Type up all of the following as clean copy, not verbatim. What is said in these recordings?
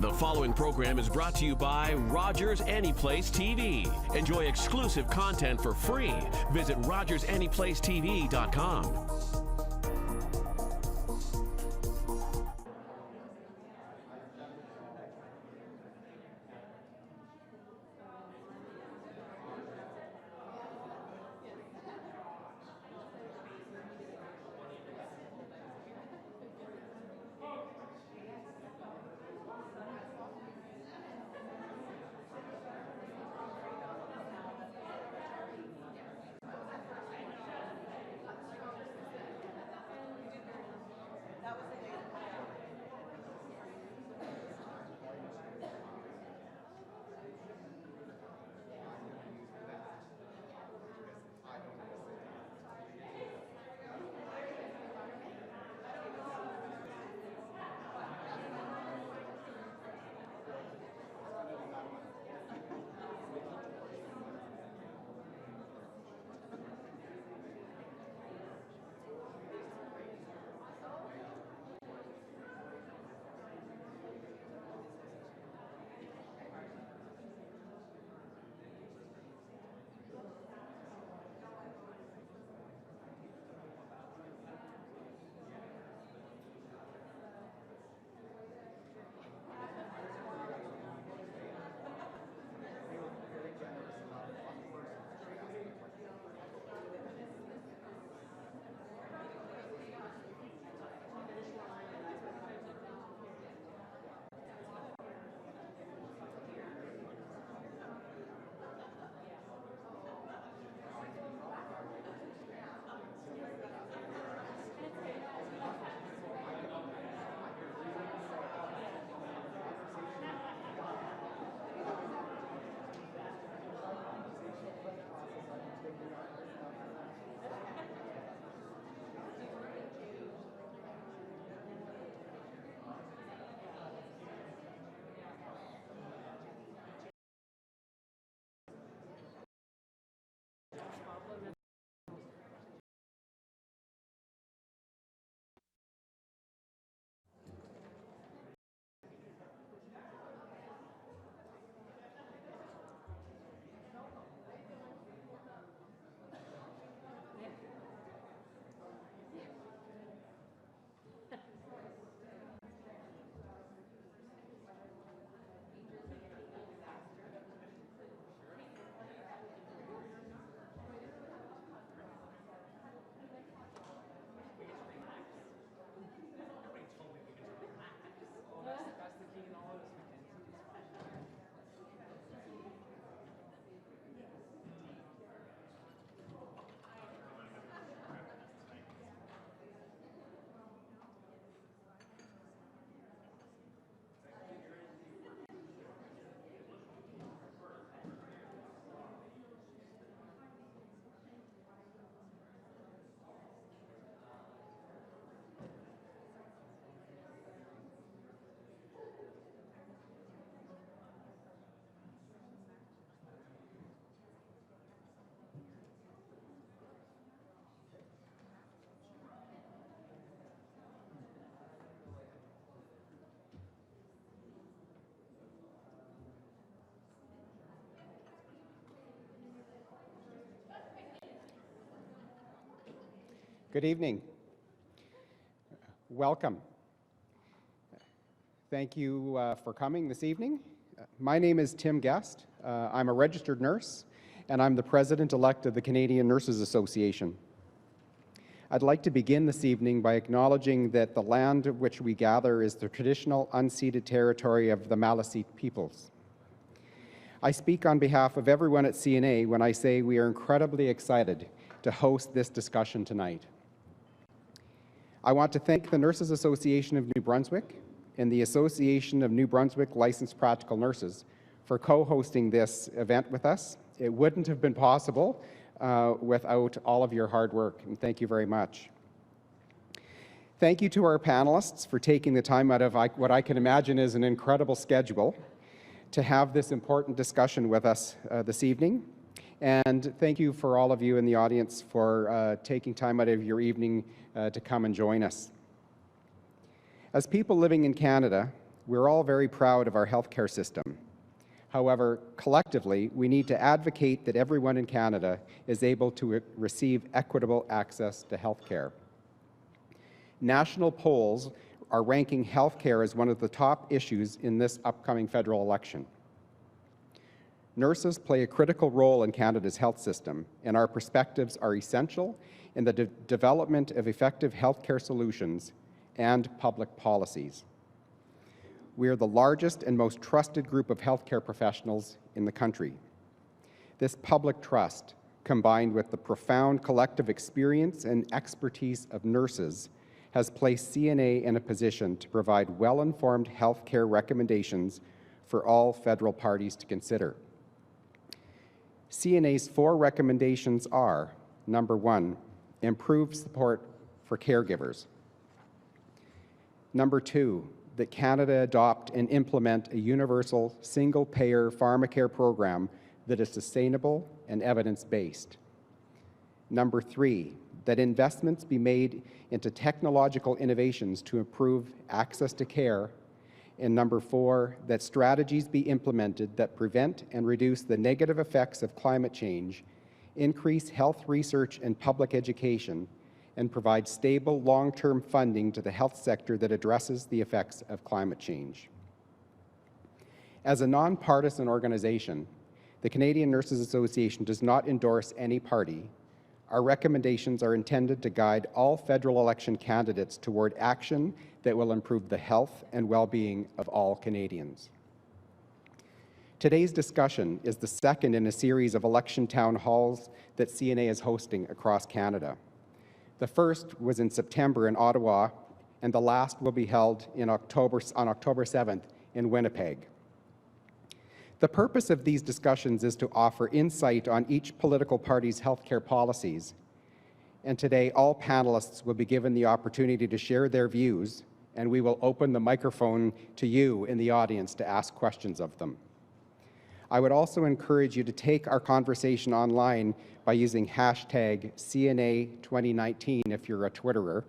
The following program is brought to you by Rogers Anyplace TV. Enjoy exclusive content for free. Visit RogersAnyplaceTV.com. Good evening. Welcome. Thank you for coming this evening. My name is Tim Guest. I'm a registered nurse, and I'm the President-elect of the Canadian Nurses Association. I'd like to begin this evening by acknowledging that the land of which we gather is the traditional unceded territory of the Maliseet peoples. I speak on behalf of everyone at CNA when I say we are incredibly excited to host this discussion tonight. I want to thank the Nurses Association of New Brunswick and the Association of New Brunswick Licensed Practical Nurses for co-hosting this event with us. It wouldn't have been possible without all of your hard work, and thank you very much. Thank you to our panelists for taking the time out of what I can imagine is an incredible schedule to have this important discussion with us this evening. And thank you for all of you in the audience for taking time out of your evening to come and join us. As people living in Canada, we're all very proud of our healthcare system. However, collectively, we need to advocate that everyone in Canada is able to receive equitable access to healthcare. National polls are ranking healthcare as one of the top issues in this upcoming federal election. Nurses play a critical role in Canada's health system, and our perspectives are essential in the development of effective healthcare solutions and public policies. We are the largest and most trusted group of healthcare professionals in the country. This public trust, combined with the profound collective experience and expertise of nurses, has placed CNA in a position to provide well-informed healthcare recommendations for all federal parties to consider. CNA's 4 recommendations are: number 1, improved support for caregivers. Number 2, that Canada adopt and implement a universal single-payer pharmacare program that is sustainable and evidence-based. Number 3, that investments be made into technological innovations to improve access to care. And number 4, that strategies be implemented that prevent and reduce the negative effects of climate change, increase health research and public education, and provide stable long-term funding to the health sector that addresses the effects of climate change. As a nonpartisan organization, the Canadian Nurses Association does not endorse any party. Our recommendations are intended to guide all federal election candidates toward action that will improve the health and well-being of all Canadians. Today's discussion is the second in a series of election town halls that CNA is hosting across Canada. The first was in September in Ottawa, and the last will be held on October 7th in Winnipeg. The purpose of these discussions is to offer insight on each political party's healthcare policies, and today all panelists will be given the opportunity to share their views, and we will open the microphone to you in the audience to ask questions of them. I would also encourage you to take our conversation online by using hashtag CNA2019 if you're a Twitterer.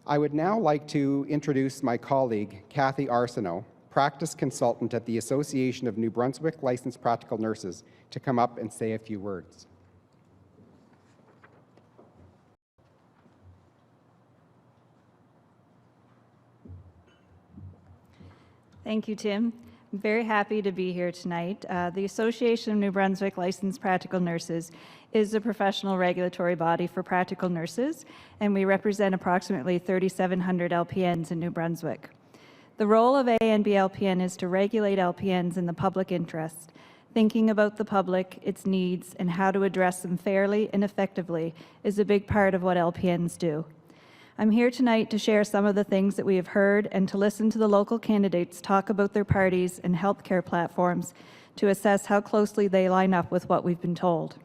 I would now like to introduce my colleague, Kathy Arsenault, practice consultant at the Association of New Brunswick Licensed Practical Nurses, to come up and say a few words. Thank you, Tim. I'm very happy to be here tonight. The Association of New Brunswick Licensed Practical Nurses is a professional regulatory body for practical nurses, and we represent approximately 3,700 LPNs in New Brunswick. The role of A&B LPN is to regulate LPNs in the public interest, thinking about the public, its needs, and how to address them fairly and effectively is a big part of what LPNs do. I'm here tonight to share some of the things that we have heard and to listen to the local candidates talk about their parties and healthcare platforms to assess how closely they line up with what we've been told.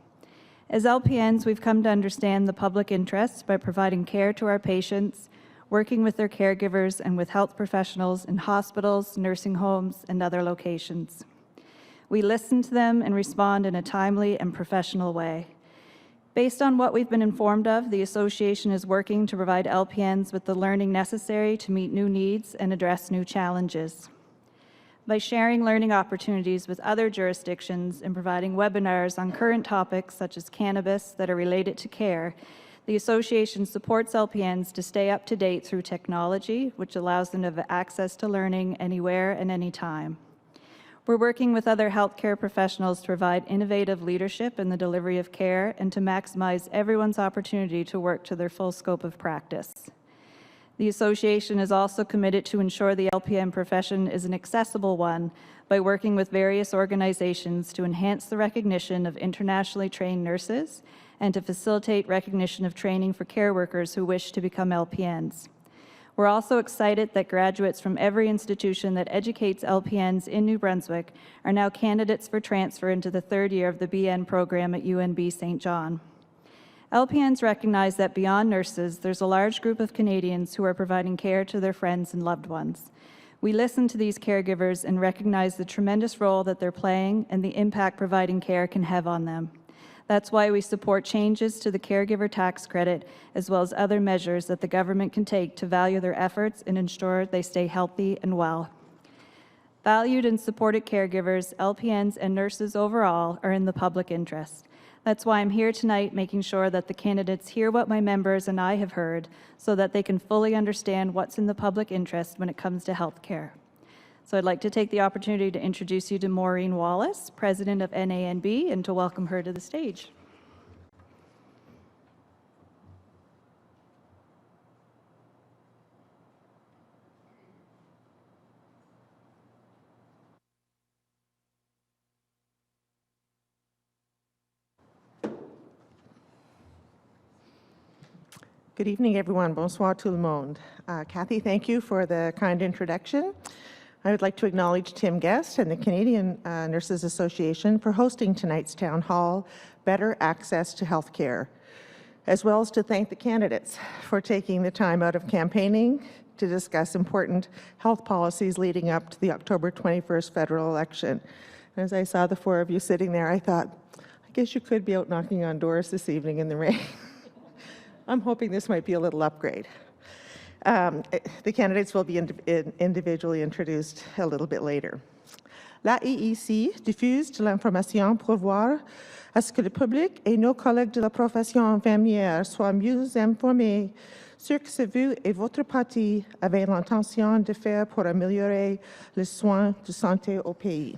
As LPNs, we've come to understand the public interest by providing care to our patients, working with their caregivers and with health professionals in hospitals, nursing homes, and other locations. We listen to them and respond in a timely and professional way. Based on what we've been informed of, the association is working to provide LPNs with the learning necessary to meet new needs and address new challenges. By sharing learning opportunities with other jurisdictions and providing webinars on current topics such as cannabis that are related to care, the association supports LPNs to stay up to date through technology, which allows them to have access to learning anywhere and anytime. We're working with other healthcare professionals to provide innovative leadership in the delivery of care and to maximize everyone's opportunity to work to their full scope of practice. The association is also committed to ensure the LPN profession is an accessible one by working with various organizations to enhance the recognition of internationally trained nurses and to facilitate recognition of training for care workers who wish to become LPNs. We're also excited that graduates from every institution that educates LPNs in New Brunswick are now candidates for transfer into the third year of the BN program at UNB St. John. LPNs recognize that beyond nurses, there's a large group of Canadians who are providing care to their friends and loved ones. We listen to these caregivers and recognize the tremendous role that they're playing and the impact providing care can have on them. That's why we support changes to the caregiver tax credit, as well as other measures that the government can take to value their efforts and ensure they stay healthy and well. Valued and supported caregivers, LPNs, and nurses overall are in the public interest. That's why I'm here tonight, making sure that the candidates hear what my members and I have heard so that they can fully understand what's in the public interest when it comes to health care. So I'd like to take the opportunity to introduce you to Maureen Wallace, President of NANB, and to welcome her to the stage. Good evening, everyone. Bonsoir tout le monde. Kathy, thank you for the kind introduction. I would like to acknowledge Tim Guest and the Canadian Nurses Association for hosting tonight's town hall, Better Access to Healthcare, as well as to thank the candidates for taking the time out of campaigning to discuss important health policies leading up to the October 21st federal election. And as I saw the four of you sitting there, I thought, I guess you could be out knocking on doors this evening in the rain. I'm hoping this might be a little upgrade. The candidates will be individually introduced a little bit later. La IEC diffuse de l'information pour voir à ce que le public et nos collègues de la profession infirmière soient mieux informés sur ce que vous et votre parti avez l'intention de faire pour améliorer les soins de santé au pays.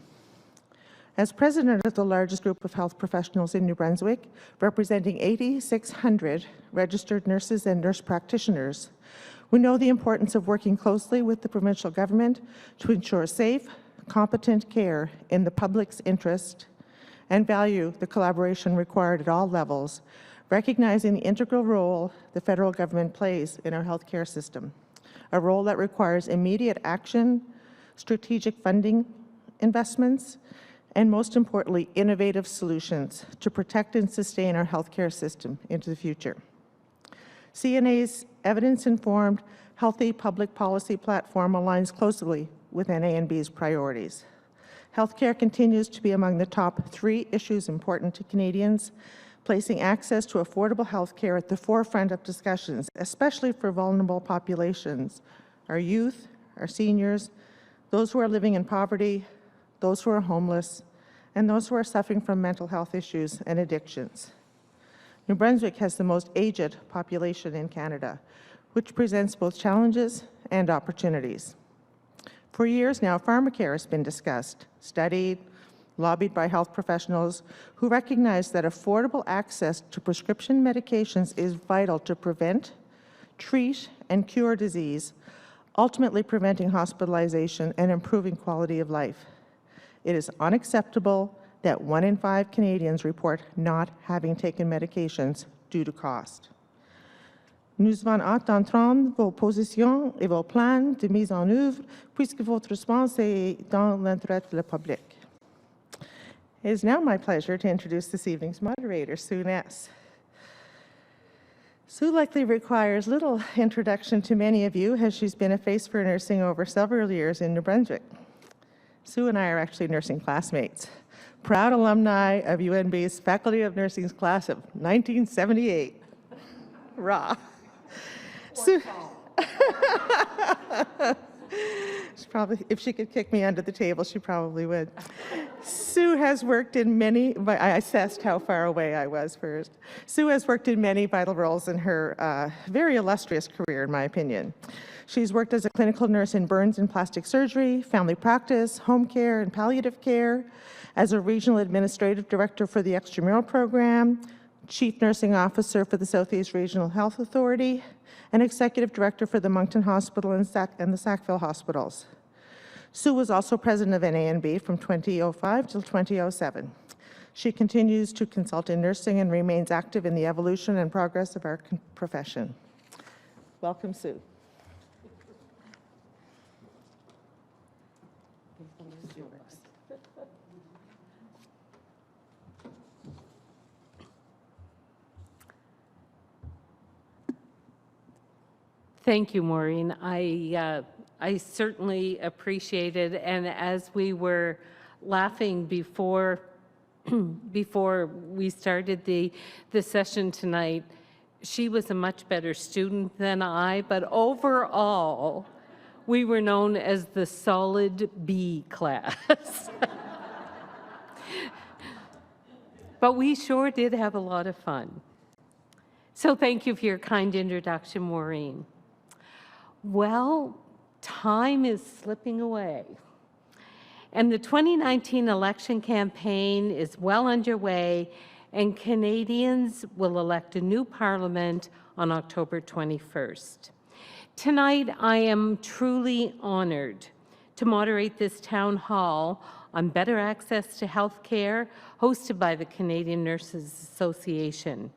As president of the largest group of health professionals in New Brunswick, representing 8,600 registered nurses and nurse practitioners, we know the importance of working closely with the provincial government to ensure safe, competent care in the public's interest and value the collaboration required at all levels, recognizing the integral role the federal government plays in our healthcare system, a role that requires immediate action, strategic funding investments, and most importantly, innovative solutions to protect and sustain our healthcare system into the future. CNA's evidence-informed, healthy public policy platform aligns closely with NANB's priorities. Healthcare continues to be among the top 3 issues important to Canadians, placing access to affordable healthcare at the forefront of discussions, especially for vulnerable populations, our youth, our seniors, those who are living in poverty, those who are homeless, and those who are suffering from mental health issues and addictions. New Brunswick has the most aged population in Canada, which presents both challenges and opportunities. For years now, pharmacare has been discussed, studied, lobbied by health professionals who recognize that affordable access to prescription medications is vital to prevent, treat, and cure disease, ultimately preventing hospitalization and improving quality of life. It is unacceptable that 1 in 5 Canadians report not having taken medications due to cost. Nous avons hâte d'entendre vos positions et vos plans de mise en œuvre, puisque votre réponse est dans l'intérêt du public. It is now my pleasure to introduce this evening's moderator, Sue Ness. Sue likely requires little introduction to many of you, as she's been a face for nursing over several years in New Brunswick. Sue and I are actually nursing classmates, proud alumni of UNB's Faculty of Nursing's class of 1978. Rah. Sue, probably, if she could kick me under the table, she probably would. Sue has worked in many, I assessed how far away I was first. Sue has worked in many vital roles in her very illustrious career, in my opinion. She's worked as a clinical nurse in burns and plastic surgery, family practice, home care, and palliative care, as a regional administrative director for the extramural program, chief nursing officer for the Southeast Regional Health Authority, and executive director for the Moncton Hospital and the Sackville Hospitals. Sue was also president of NANB from 2005 till 2007. She continues to consult in nursing and remains active in the evolution and progress of our profession. Welcome, Sue. Thank you, Maureen. I certainly appreciate it, and as we were laughing before before we started the session tonight, she was a much better student than I, but overall, we were known as the solid B class. But we sure did have a lot of fun. So thank you for your kind introduction, Maureen. Well, time is slipping away. And the 2019 election campaign is well underway, and Canadians will elect a new parliament on October 21st. Tonight, I am truly honored to moderate this town hall on better access to health care, hosted by the Canadian Nurses Association.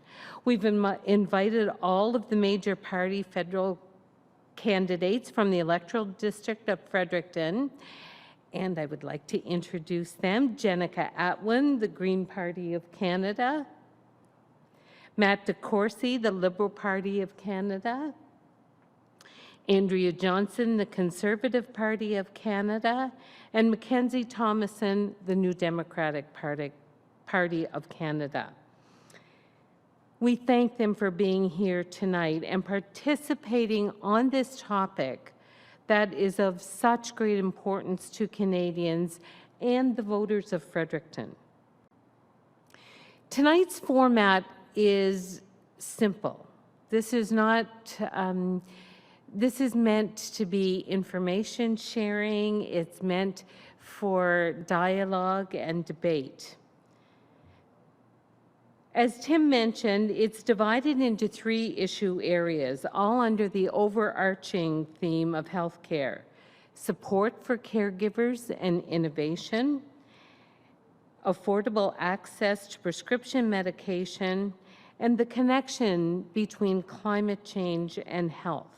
We've invited all of the major party federal candidates from the electoral district of Fredericton, and I would like to introduce them. Jenica Atwin, the Green Party of Canada. Matt DeCourcy, the Liberal Party of Canada. Andrea Johnson, the Conservative Party of Canada. And Mackenzie Thomason, the New Democratic Party of Canada. We thank them for being here tonight and participating on this topic that is of such great importance to Canadians and the voters of Fredericton. Tonight's format is simple. This is meant to be information sharing. It's meant for dialogue and debate. As Tim mentioned, it's divided into 3 issue areas, all under the overarching theme of healthcare: support for caregivers and innovation, affordable access to prescription medication, and the connection between climate change and health.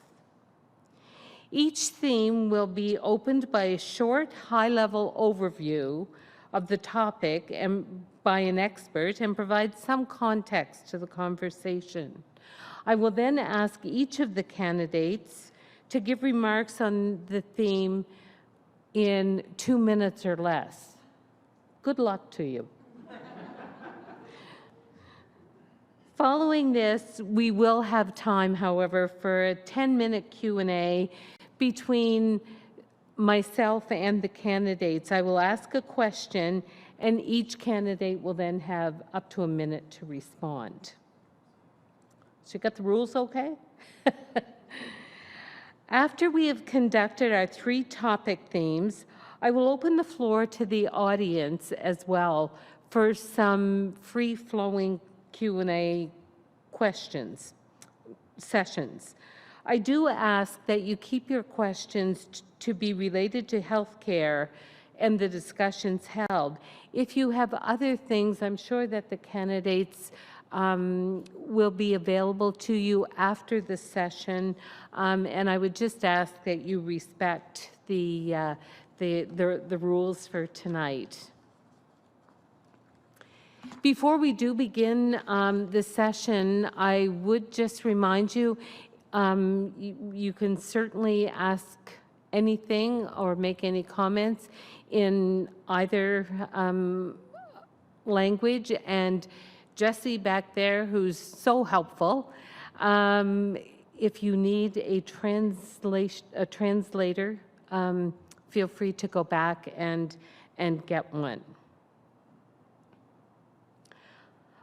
Each theme will be opened by a short, high-level overview of the topic and by an expert, and provide some context to the conversation. I will then ask each of the candidates to give remarks on the theme in 2 minutes or less. Good luck to you. Following this, we will have time, however, for a 10-minute Q&A between myself and the candidates. I will ask a question, and each candidate will then have up to a minute to respond. So you got the rules okay? After we have conducted our 3 topic themes, I will open the floor to the audience as well for some free-flowing Q&A sessions. I do ask that you keep your questions to be related to healthcare and the discussions held. If you have other things, I'm sure that the candidates will be available to you after the session, and I would just ask that you respect the rules for tonight. Before we do begin the session, I would just remind you, you can certainly ask anything or make any comments in either language, and Jesse back there, who's so helpful, if you need a translator, feel free to go back and get one.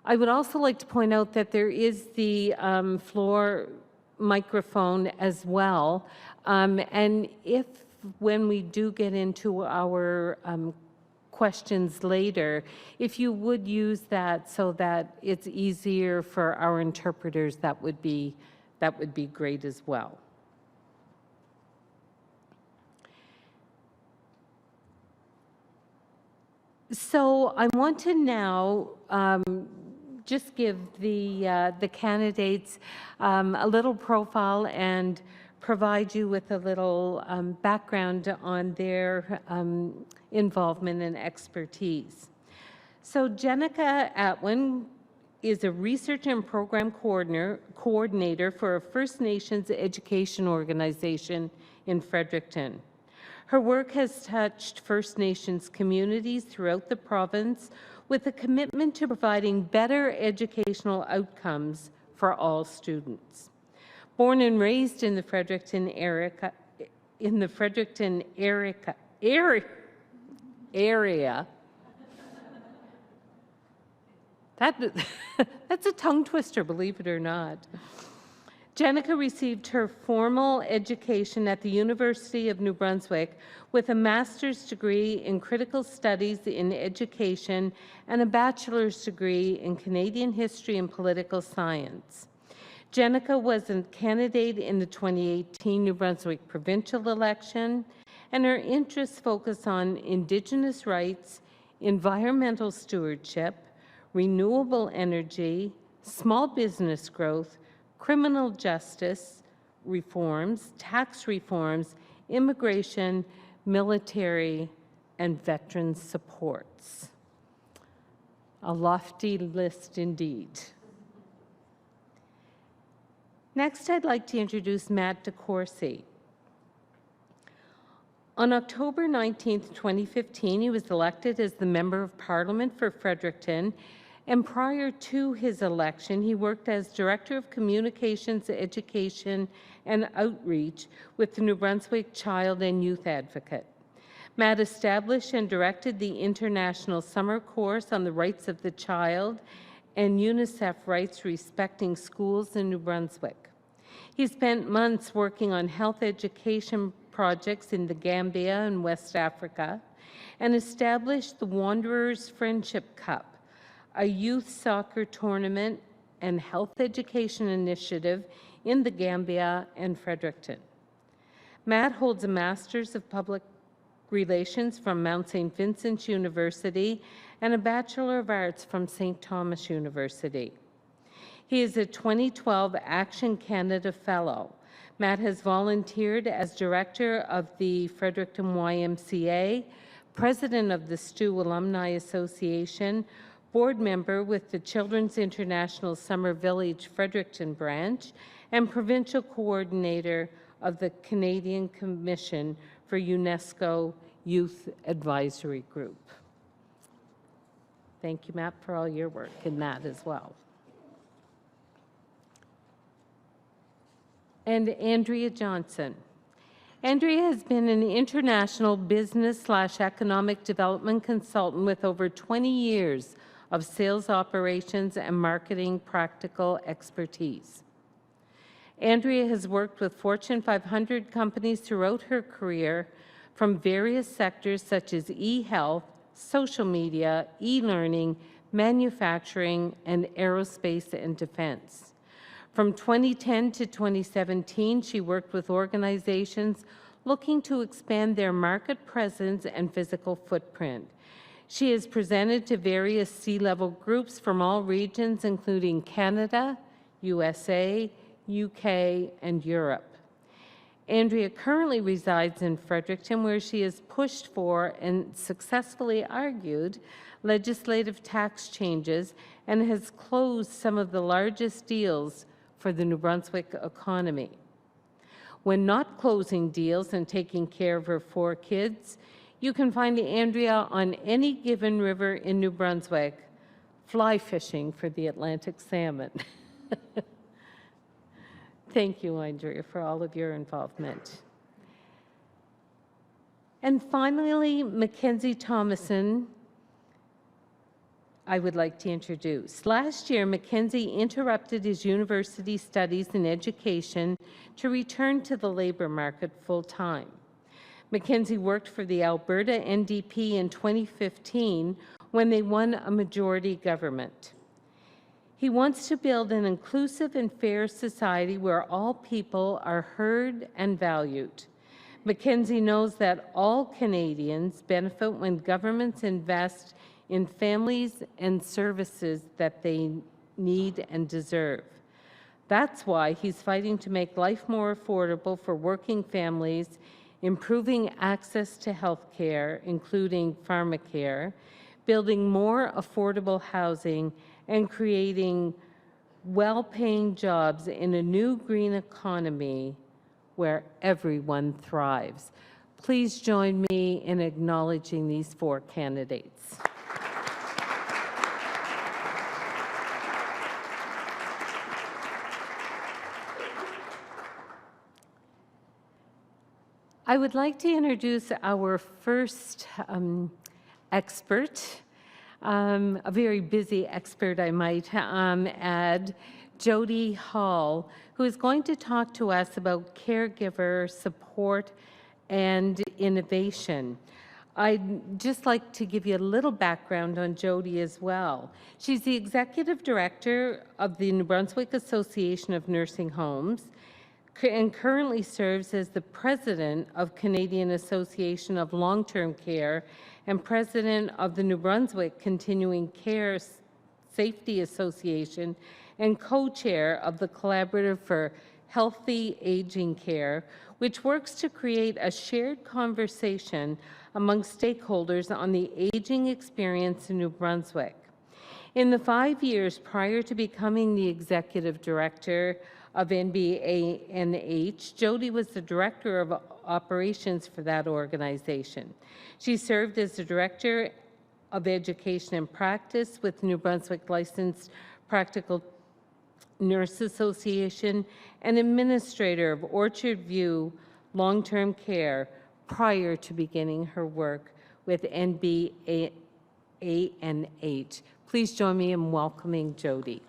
I would also like to point out that there is the floor microphone as well, and if when we do get into our questions later, if you would use that so that it's easier for our interpreters, that would be great as well. So I want to now just give the candidates a little profile and provide you with a little background on their involvement and expertise. So Jenica Atwin is a research and program coordinator for a First Nations education organization in Fredericton. Her work has touched First Nations communities throughout the province with a commitment to providing better educational outcomes for all students. Born and raised in the Fredericton area, that's a tongue twister, believe it or not. Jenica received her formal education at the University of New Brunswick with a master's degree in critical studies in education and a bachelor's degree in Canadian history and political science. Jenica was a candidate in the 2018 New Brunswick provincial election, and her interests focus on Indigenous rights, environmental stewardship, renewable energy, small business growth, criminal justice reforms, tax reforms, immigration, military, and veteran supports. A lofty list indeed. Next, I'd like to introduce Matt DeCourcy. On October 19, 2015, he was elected as the Member of Parliament for Fredericton, and prior to his election, he worked as Director of Communications, Education, and Outreach with the New Brunswick Child and Youth Advocate. Matt established and directed the International Summer Course on the Rights of the Child and UNICEF Rights Respecting Schools in New Brunswick. He spent months working on health education projects in the Gambia and West Africa, and established the Wanderers Friendship Cup, a youth soccer tournament and health education initiative in the Gambia and Fredericton. Matt holds a Master's of Public Relations from Mount St. Vincent's University and a Bachelor of Arts from St. Thomas University. He is a 2012 Action Canada Fellow. Matt has volunteered as Director of the Fredericton YMCA, President of the STU Alumni Association, Board Member with the Children's International Summer Village Fredericton Branch, and Provincial Coordinator of the Canadian Commission for UNESCO Youth Advisory Group. Thank you, Matt, for all your work in that as well. And Andrea Johnson. Andrea has been an international business/economic development consultant with over 20 years of sales operations and marketing practical expertise. Andrea has worked with Fortune 500 companies throughout her career from various sectors such as e-health, social media, e-learning, manufacturing, and aerospace and defense. From 2010 to 2017, she worked with organizations looking to expand their market presence and physical footprint. She has presented to various C-level groups from all regions, including Canada, USA, UK, and Europe. Andrea currently resides in Fredericton, where she has pushed for and successfully argued legislative tax changes and has closed some of the largest deals for the New Brunswick economy. When not closing deals and taking care of her 4 kids, you can find Andrea on any given river in New Brunswick, fly fishing for the Atlantic salmon. Thank you, Andrea, for all of your involvement. And finally, Mackenzie Thomason, I would like to introduce. Last year, Mackenzie interrupted his university studies in education to return to the labor market full-time. Mackenzie worked for the Alberta NDP in 2015 when they won a majority government. He wants to build an inclusive and fair society where all people are heard and valued. Mackenzie knows that all Canadians benefit when governments invest in families and services that they need and deserve. That's why he's fighting to make life more affordable for working families, improving access to health care, including pharmacare, building more affordable housing, and creating well-paying jobs in a new green economy where everyone thrives. Please join me in acknowledging these 4 candidates. I would like to introduce our first expert, a very busy expert, I might add, Jody Hall, who is going to talk to us about caregiver support and innovation. I'd just like to give you a little background on Jody as well. She's the Executive Director of the New Brunswick Association of Nursing Homes and currently serves as the President of Canadian Association of Long-Term Care and President of the New Brunswick Continuing Care Safety Association and co-chair of the Collaborative for Healthy Aging Care, which works to create a shared conversation among stakeholders on the aging experience in New Brunswick. In the 5 years prior to becoming the Executive Director of NBANH, Jody was the Director of Operations for that organization. She served as the Director of Education and Practice with New Brunswick Licensed Practical Nurse Association and Administrator of Orchard View Long-Term Care prior to beginning her work with NBANH. Please join me in welcoming Jody.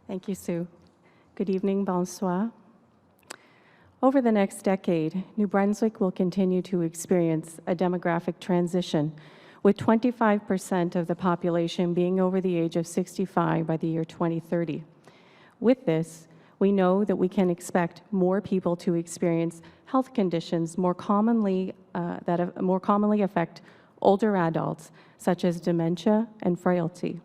Thank you, Sue. Good evening, bonsoir. Over the next decade, New Brunswick will continue to experience a demographic transition, with 25% of the population being over the age of 65 by the year 2030. With this, we know that we can expect more people to experience health conditions more commonly affect older adults, such as dementia and frailty.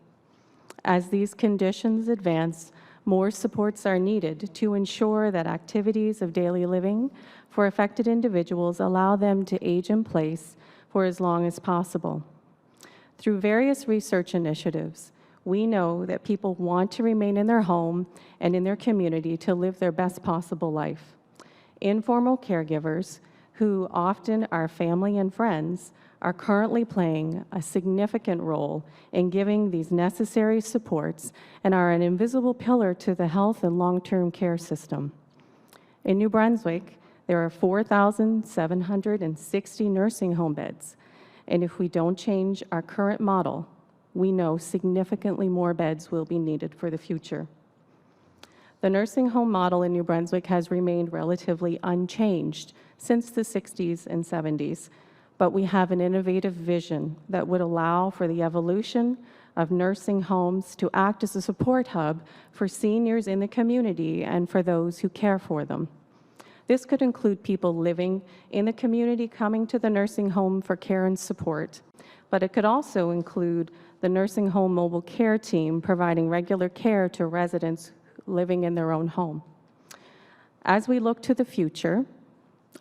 As these conditions advance, more supports are needed to ensure that activities of daily living for affected individuals allow them to age in place for as long as possible. Through various research initiatives, we know that people want to remain in their home and in their community to live their best possible life. Informal caregivers, who often are family and friends, are currently playing a significant role in giving these necessary supports and are an invisible pillar to the health and long-term care system. In New Brunswick, there are 4,760 nursing home beds, and if we don't change our current model, we know significantly more beds will be needed for the future. The nursing home model in New Brunswick has remained relatively unchanged since the 60s and 70s, but we have an innovative vision that would allow for the evolution of nursing homes to act as a support hub for seniors in the community and for those who care for them. This could include people living in the community coming to the nursing home for care and support, but it could also include the nursing home mobile care team providing regular care to residents living in their own home. As we look to the future,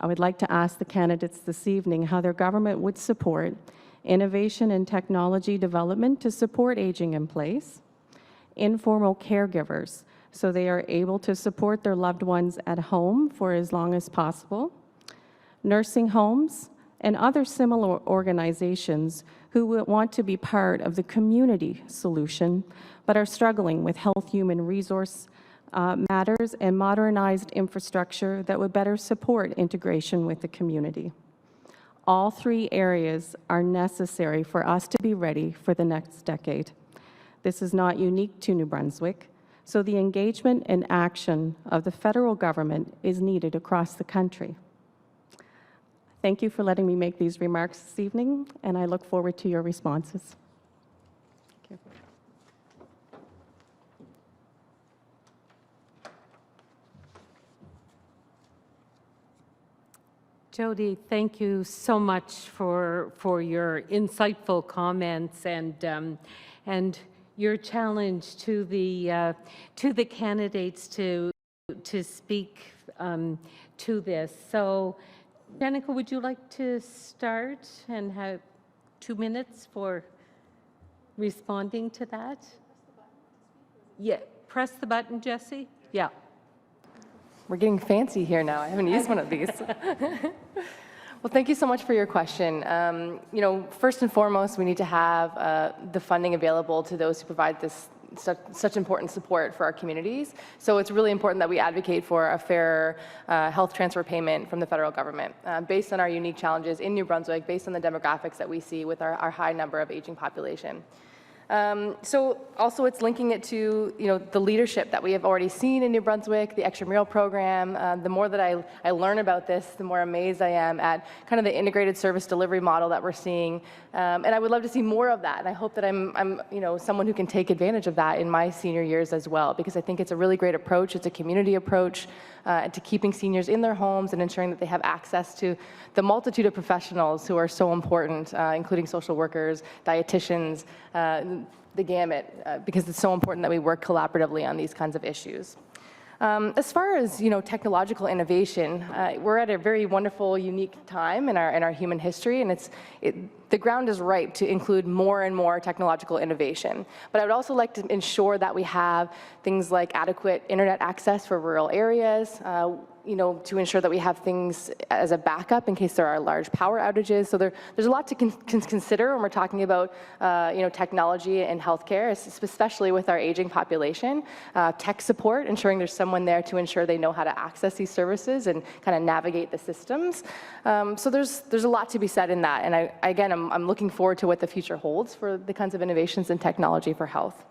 I would like to ask the candidates this evening how their government would support innovation and technology development to support aging in place, informal caregivers, so they are able to support their loved ones at home for as long as possible, nursing homes, and other similar organizations who want to be part of the community solution but are struggling with health human resource matters and modernized infrastructure that would better support integration with the community. All three areas are necessary for us to be ready for the next decade. This is not unique to New Brunswick, so the engagement and action of the federal government is needed across the country. Thank you for letting me make these remarks this evening, and I look forward to your responses. Thank you. Jody, thank you so much for your insightful comments and your challenge to the candidates to speak to this. So, Danica, would you like to start and have 2 minutes for responding to that? Yeah, press the button, Jesse. Yeah. We're getting fancy here now. I haven't used one of these. Well, thank you so much for your question. First and foremost, we need to have the funding available to those who provide such important support for our communities. So it's really important that we advocate for a fair health transfer payment from the federal government based on our unique challenges in New Brunswick, based on the demographics that we see with our high number of aging population. So also it's linking it to, the leadership that we have already seen in New Brunswick, the extramural program. The more that I learn about this, the more amazed I am at kind of the integrated service delivery model that we're seeing. And I would love to see more of that. And I hope that I'm someone who can take advantage of that in my senior years as well, because I think it's a really great approach. It's a community approach to keeping seniors in their homes and ensuring that they have access to the multitude of professionals who are so important, including social workers, dietitians, the gamut, because it's so important that we work collaboratively on these kinds of issues. As far as technological innovation, we're at a very wonderful, unique time in our human history, and the ground is ripe to include more and more technological innovation. But I would also like to ensure that we have things like adequate internet access for rural areas, to ensure that we have things as a backup in case there are large power outages. So there's a lot to consider when we're talking about technology and healthcare, especially with our aging population. Tech support, ensuring there's someone there to ensure they know how to access these services and kind of navigate the systems. So there's a lot to be said in that. And I'm looking forward to what the future holds for the kinds of innovations in technology for health.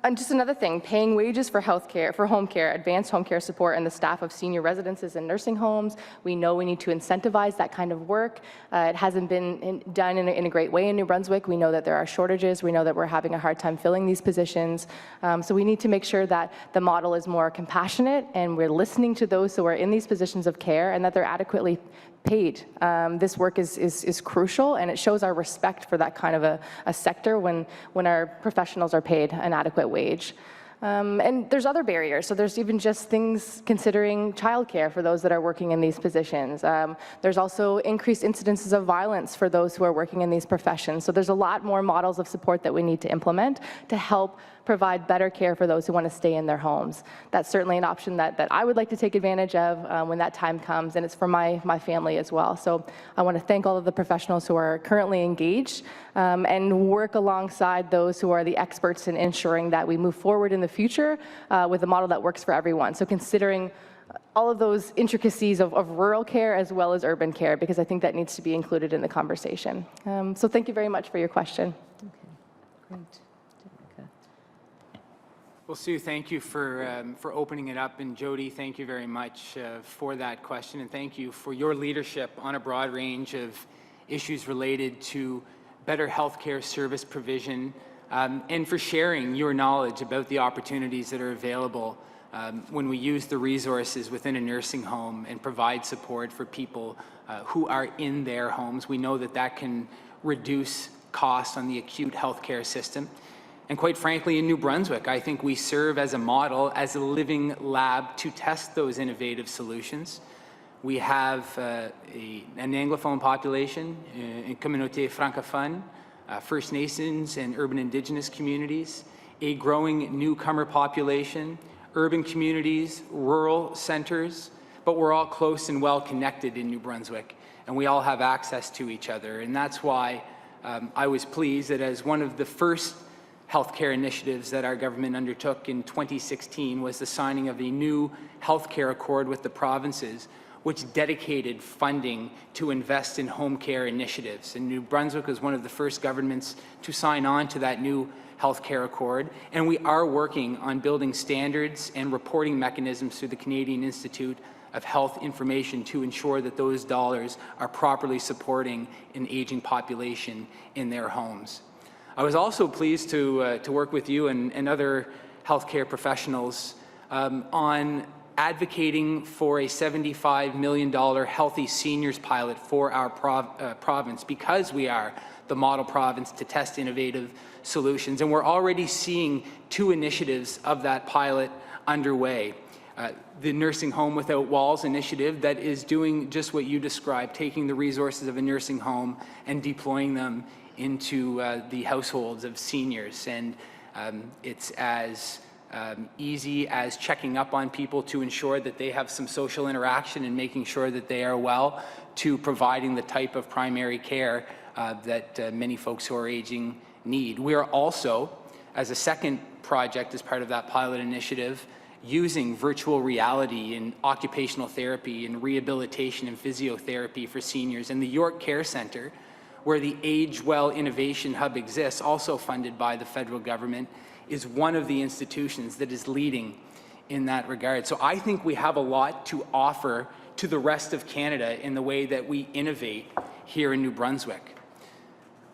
And just another thing, paying wages for healthcare, for home care, advanced home care support, and the staff of senior residences and nursing homes. We know we need to incentivize that kind of work. It hasn't been done in a great way in New Brunswick. We know that there are shortages. We know that we're having a hard time filling these positions. So we need to make sure that the model is more compassionate and we're listening to those who are in these positions of care and that they're adequately paid. This work is crucial, and it shows our respect for that kind of a sector when our professionals are paid an adequate wage. And there's other barriers. So there's even just things considering childcare for those that are working in these positions. There's also increased incidences of violence for those who are working in these professions. So there's a lot more models of support that we need to implement to help provide better care for those who want to stay in their homes. That's certainly an option that I would like to take advantage of when that time comes, and it's for my family as well. So I want to thank all of the professionals who are currently engaged and work alongside those who are the experts in ensuring that we move forward in the future with a model that works for everyone. So considering all of those intricacies of rural care as well as urban care, because I think that needs to be included in the conversation. So thank you very much for your question. Okay, great. Well, Sue, thank you for opening it up, and Jody, thank you very much for that question, and thank you for your leadership on a broad range of issues related to better healthcare service provision, and for sharing your knowledge about the opportunities that are available when we use the resources within a nursing home and provide support for people who are in their homes. We know that can reduce costs on the acute healthcare system. And quite frankly, in New Brunswick, I think we serve as a model, as a living lab to test those innovative solutions. We have an Anglophone population, in communauté francophone, First Nations and urban Indigenous communities, a growing newcomer population, urban communities, rural centers, but we're all close and well connected in New Brunswick, and we all have access to each other. And that's why I was pleased that as one of the first healthcare initiatives that our government undertook in 2016 was the signing of a new healthcare accord with the provinces, which dedicated funding to invest in home care initiatives. And New Brunswick was one of the first governments to sign on to that new healthcare accord. And we are working on building standards and reporting mechanisms through the Canadian Institute of Health Information to ensure that those dollars are properly supporting an aging population in their homes. I was also pleased to work with you and other healthcare professionals on advocating for a $75 million Healthy Seniors pilot for our province, because we are the model province to test innovative solutions. And we're already seeing 2 initiatives of that pilot underway. The Nursing Home Without Walls initiative that is doing just what you described, taking the resources of a nursing home and deploying them into the households of seniors. And it's as easy as checking up on people to ensure that they have some social interaction and making sure that they are well, to providing the type of primary care that many folks who are aging need. We are also as a second project as part of that pilot initiative, using virtual reality in occupational therapy and rehabilitation and physiotherapy for seniors. And the York Care Centre, where the Age Well Innovation Hub exists, also funded by the federal government, is one of the institutions that is leading in that regard. So I think we have a lot to offer to the rest of Canada in the way that we innovate here in New Brunswick.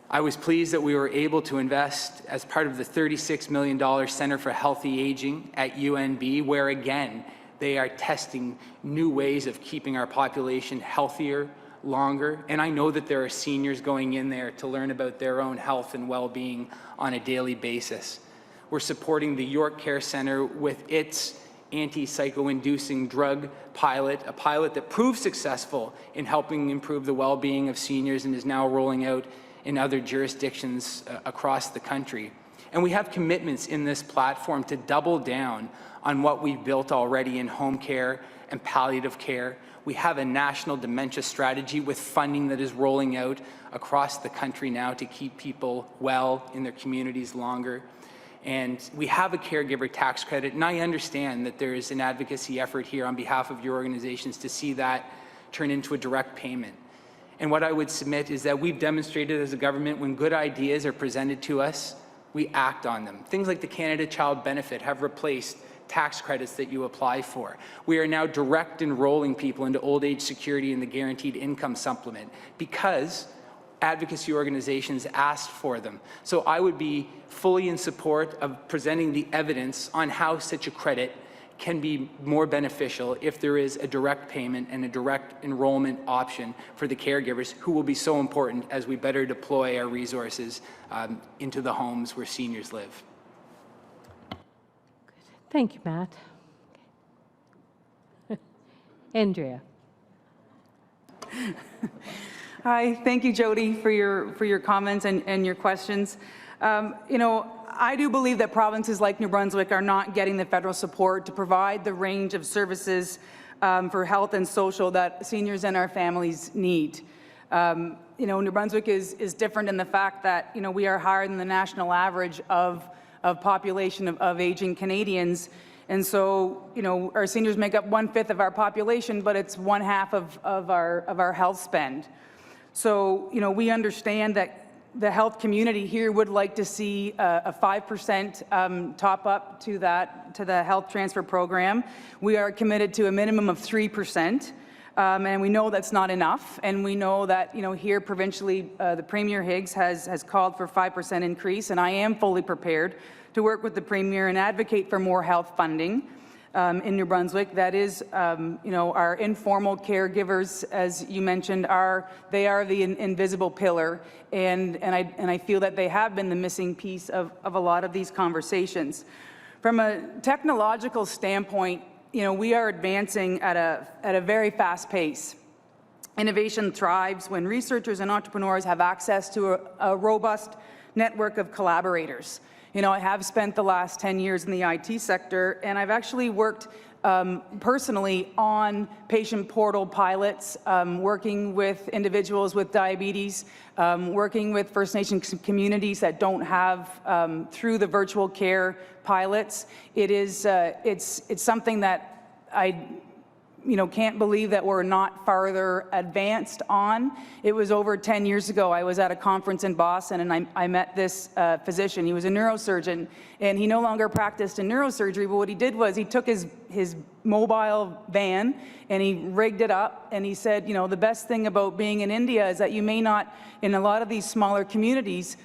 I was pleased that we were able to invest as part of the $36 million Centre for Healthy Aging at UNB, where again, they are testing new ways of keeping our population healthier, longer. And I know that there are seniors going in there to learn about their own health and well-being on a daily basis. We're supporting the York Care Centre with its anti-psycho-inducing drug pilot, a pilot that proved successful in helping improve the well-being of seniors and is now rolling out in other jurisdictions across the country. And we have commitments in this platform to double down on what we've built already in home care and palliative care. We have a national dementia strategy with funding that is rolling out across the country now to keep people well in their communities longer. And we have a caregiver tax credit, and I understand that there is an advocacy effort here on behalf of your organizations to see that turn into a direct payment. And what I would submit is that we've demonstrated as a government, when good ideas are presented to us, we act on them. Things like the Canada Child Benefit have replaced tax credits that you apply for. We are now direct enrolling people into old age security and the guaranteed income supplement because advocacy organizations asked for them. So I would be fully in support of presenting the evidence on how such a credit can be more beneficial if there is a direct payment and a direct enrollment option for the caregivers, who will be so important as we better deploy our resources into the homes where seniors live. Thank you, Matt. Andrea. Hi, thank you, Jody, for your comments and your questions. You know, I do believe that provinces like New Brunswick are not getting the federal support to provide the range of services for health and social that seniors and our families need. You know, New Brunswick is different in the fact that, you know, we are higher than the national average of population of aging Canadians. And so, you know, our seniors make up 1/5 of our population, but it's 1/2 of our health spend. So, you know, we understand that the health community here would like to see a 5% top up to the health transfer program. We are committed to a minimum of 3%. And we know that's not enough. And we know that, you know, here provincially, the Premier Higgs has called for 5% increase. And I am fully prepared to work with the Premier and advocate for more health funding in New Brunswick. That is, you know, our informal caregivers, as you mentioned, they are the invisible pillar. And I feel that they have been the missing piece of a lot of these conversations. From a technological standpoint, you know, we are advancing at a very fast pace. Innovation thrives when researchers and entrepreneurs have access to a robust network of collaborators. You know, I have spent the last 10 years in the IT sector, and I've actually worked personally on patient portal pilots, working with individuals with diabetes, working with First Nations communities that don't have through the virtual care pilots. It's something that I can't believe that we're not farther advanced on. It was over 10 years ago. I was at a conference in Boston, and I met this physician. He was a neurosurgeon, and he no longer practiced in neurosurgery, but what he did was he took his mobile van and he rigged it up, and he said, you know, the best thing about being in India is that you may not, in a lot of these smaller communities,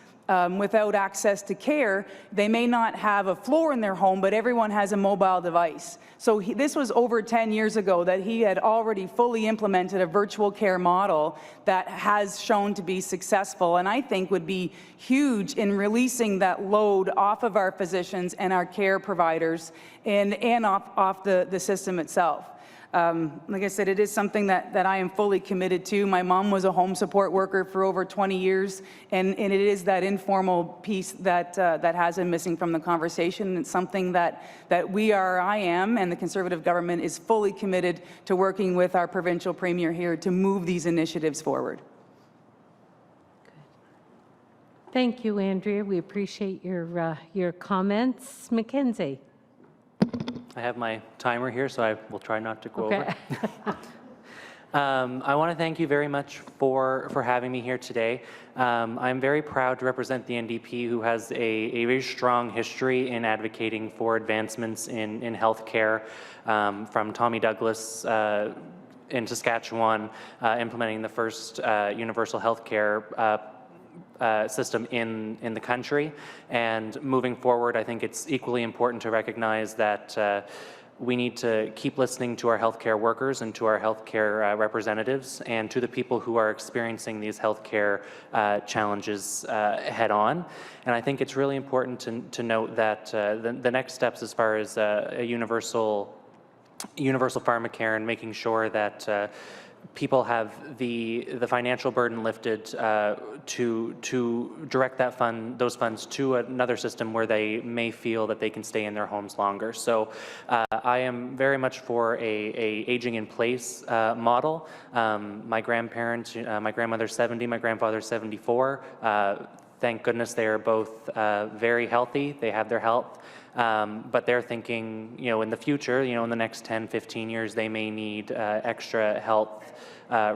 without access to care, they may not have a floor in their home, but everyone has a mobile device. So this was over 10 years ago that he had already fully implemented a virtual care model that has shown to be successful, and I think would be huge in releasing that load off of our physicians and our care providers and off the system itself. Like I said, it is something that I am fully committed to. My mom was a home support worker for over 20 years, and it is that informal piece that has been missing from the conversation. It's something that I am, and the Conservative government is fully committed to working with our provincial premier here to move these initiatives forward. Thank you, Andrea. We appreciate your comments. Mackenzie. I have my timer here, so I will try not to go Okay. over. I want to thank you very much for having me here today. I'm very proud to represent the NDP, who has a very strong history in advocating for advancements in healthcare, from Tommy Douglas in Saskatchewan, implementing the first universal healthcare system in the country. And moving forward, I think it's equally important to recognize that we need to keep listening to our healthcare workers and to our healthcare representatives and to the people who are experiencing these healthcare challenges head on. And I think it's really important to note that the next steps as far as a universal pharmacare and making sure that people have the financial burden lifted to direct those funds to another system where they may feel that they can stay in their homes longer. So I am very much for a aging in place model. My grandparents, my grandmother's 70, my grandfather's 74. Thank goodness they are both very healthy. They have their health. But they're thinking, in the future, in the next 10, 15 years, they may need extra health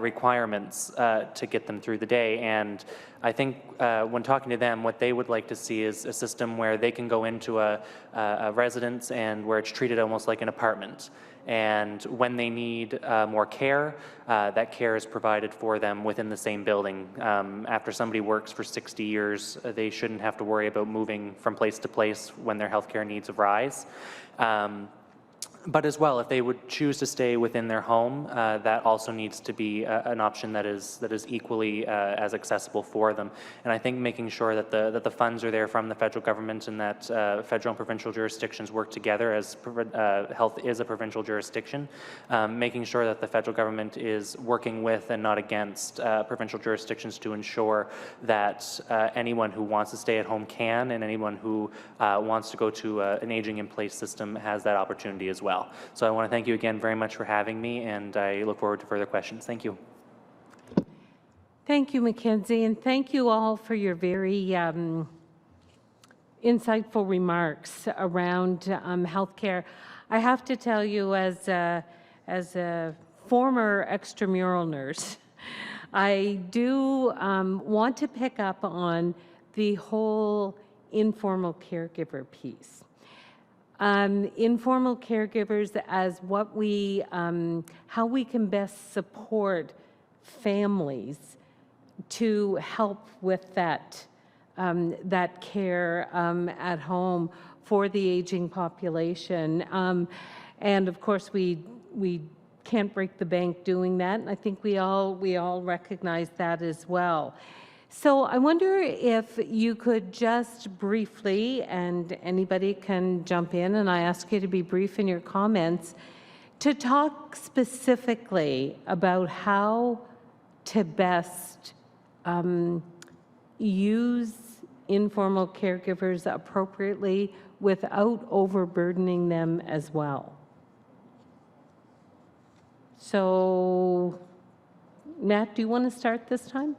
requirements to get them through the day. And I think when talking to them, what they would like to see is a system where they can go into a residence and where it's treated almost like an apartment. And when they need more care, that care is provided for them within the same building. After somebody works for 60 years, they shouldn't have to worry about moving from place to place when their healthcare needs arise. But as well, if they would choose to stay within their home, that also needs to be an option that is equally as accessible for them. And I think making sure that the funds are there from the federal government and that federal and provincial jurisdictions work together, as health is a provincial jurisdiction, making sure that the federal government is working with and not against provincial jurisdictions to ensure that anyone who wants to stay at home can, and anyone who wants to go to an aging in place system has that opportunity as well. So I want to thank you again very much for having me, and I look forward to further questions. Thank you. Thank you, Mackenzie, and thank you all for your very insightful remarks around healthcare. I have to tell you, as a former extramural nurse, I do want to pick up on the whole informal caregiver piece. Informal caregivers as what we, how we can best support families to help with that, that care at home for the aging population. And of course, we can't break the bank doing that. And I think we all recognize that as well. So I wonder if you could just briefly, and anybody can jump in, and I ask you to be brief in your comments, to talk specifically about how to best use informal caregivers appropriately without overburdening them as well. So, Matt, do you want to start this time?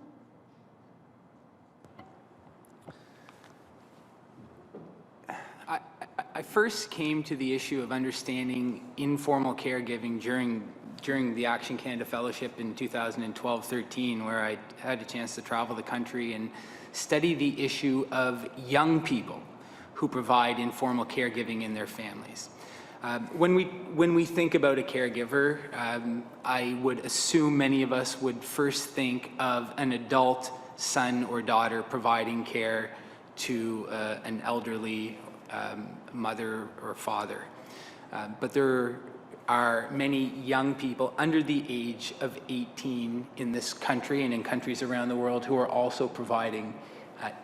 I first came to the issue of understanding informal caregiving during the Action Canada Fellowship in 2012-13, where I had a chance to travel the country and study the issue of young people who provide informal caregiving in their families. When we think about a caregiver, I would assume many of us would first think of an adult son or daughter providing care to an elderly mother or father. But there are many young people under the age of 18 in this country and in countries around the world who are also providing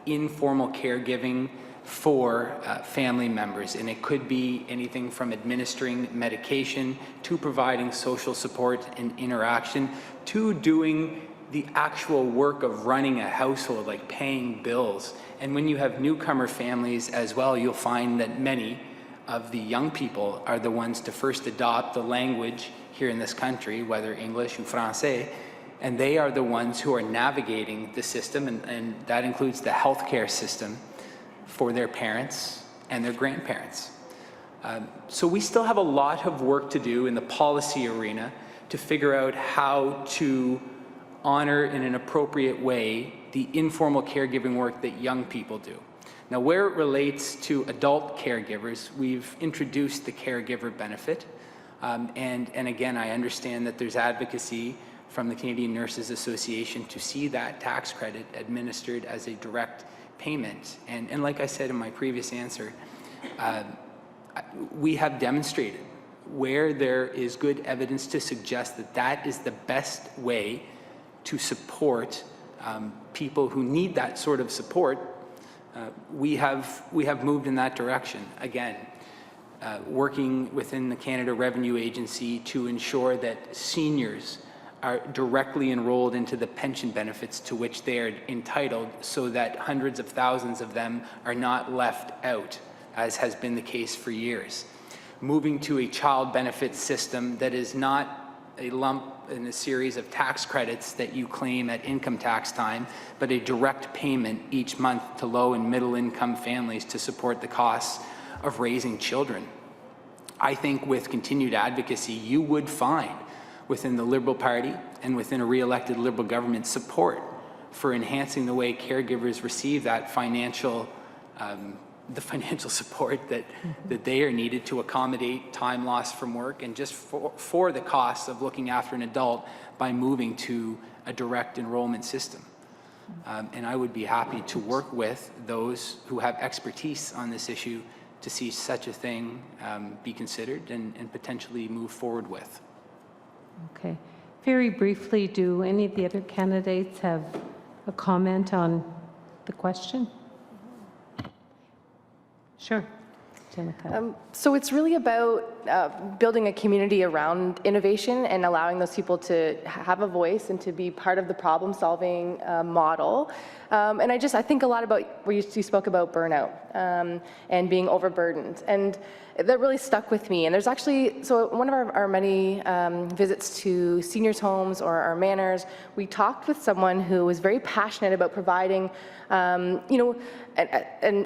informal caregiving for family members. And it could be anything from administering medication to providing social support and interaction to doing the actual work of running a household, like paying bills. And when you have newcomer families as well, you'll find that many of the young people are the ones to first adopt the language here in this country, whether English or Francais, and they are the ones who are navigating the system, and that includes the healthcare system for their parents and their grandparents. So we still have a lot of work to do in the policy arena to figure out how to honor in an appropriate way the informal caregiving work that young people do. Now, where it relates to adult caregivers, we've introduced the caregiver benefit. And again, I understand that there's advocacy from the Canadian Nurses Association to see that tax credit administered as a direct payment. And like I said in my previous answer, we have demonstrated where there is good evidence to suggest that that is the best way to support people who need that sort of support. We have moved in that direction. Again, working within the Canada Revenue Agency to ensure that seniors are directly enrolled into the pension benefits to which they are entitled, so that hundreds of thousands of them are not left out, as has been the case for years. Moving to a child benefit system that is not a lump in a series of tax credits that you claim at income tax time, but a direct payment each month to low and middle income families to support the costs of raising children. I think with continued advocacy, you would find within the Liberal Party and within a re-elected Liberal government support for enhancing the way caregivers receive that financial support that they are needed to accommodate time lost from work and just for the costs of looking after an adult by moving to a direct enrollment system. And I would be happy to work with those who have expertise on this issue to see such a thing be considered and potentially move forward with. Okay. Very briefly, do any of the other candidates have a comment on the question? Sure. So it's really about building a community around innovation and allowing those people to have a voice and to be part of the problem-solving model. And I think a lot about where you spoke about burnout and being overburdened, and that really stuck with me. And there's actually, so one of our many visits to seniors' homes or our manors, we talked with someone who was very passionate about providing, and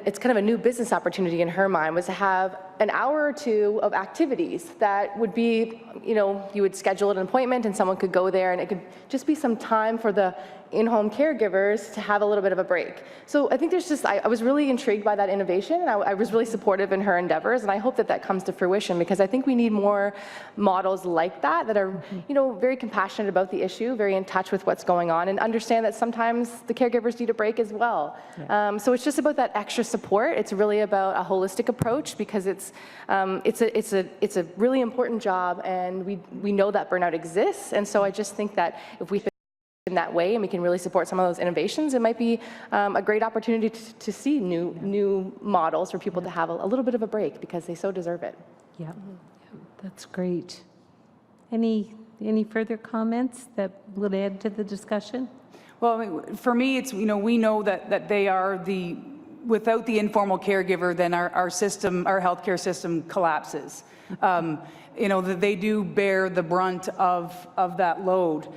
it's kind of a new business opportunity in her mind, was to have an hour or two of activities that would be, you would schedule an appointment and someone could go there, and it could just be some time for the in-home caregivers to have a little bit of a break. So I think there's just, I was really intrigued by that innovation, and I was really supportive in her endeavors, and I hope that that comes to fruition, because I think we need more models like that that are, very compassionate about the issue, very in touch with what's going on, and understand that sometimes the caregivers need a break as well. Yeah. So it's just about that extra support. It's really about a holistic approach, because it's a really important job, and we know that burnout exists, and so I just think that if we in that way and we can really support some of those innovations, it might be a great opportunity to see new models for people to have a little bit of a break, because they so deserve it. Yeah, that's great. Any further comments that will add to the discussion? Well, I mean, for me, it's, we know that they are without the informal caregiver, then our system, our healthcare system collapses. That they do bear the brunt of that load.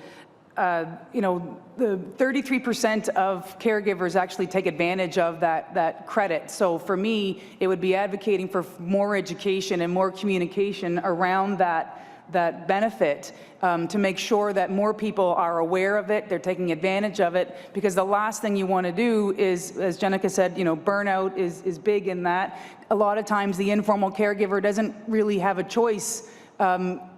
The 33% of caregivers actually take advantage of that credit. So for me, it would be advocating for more education and more communication around that benefit to make sure that more people are aware of it, they're taking advantage of it, because the last thing you want to do is, as Jenica said, burnout is big in that. A lot of times the informal caregiver doesn't really have a choice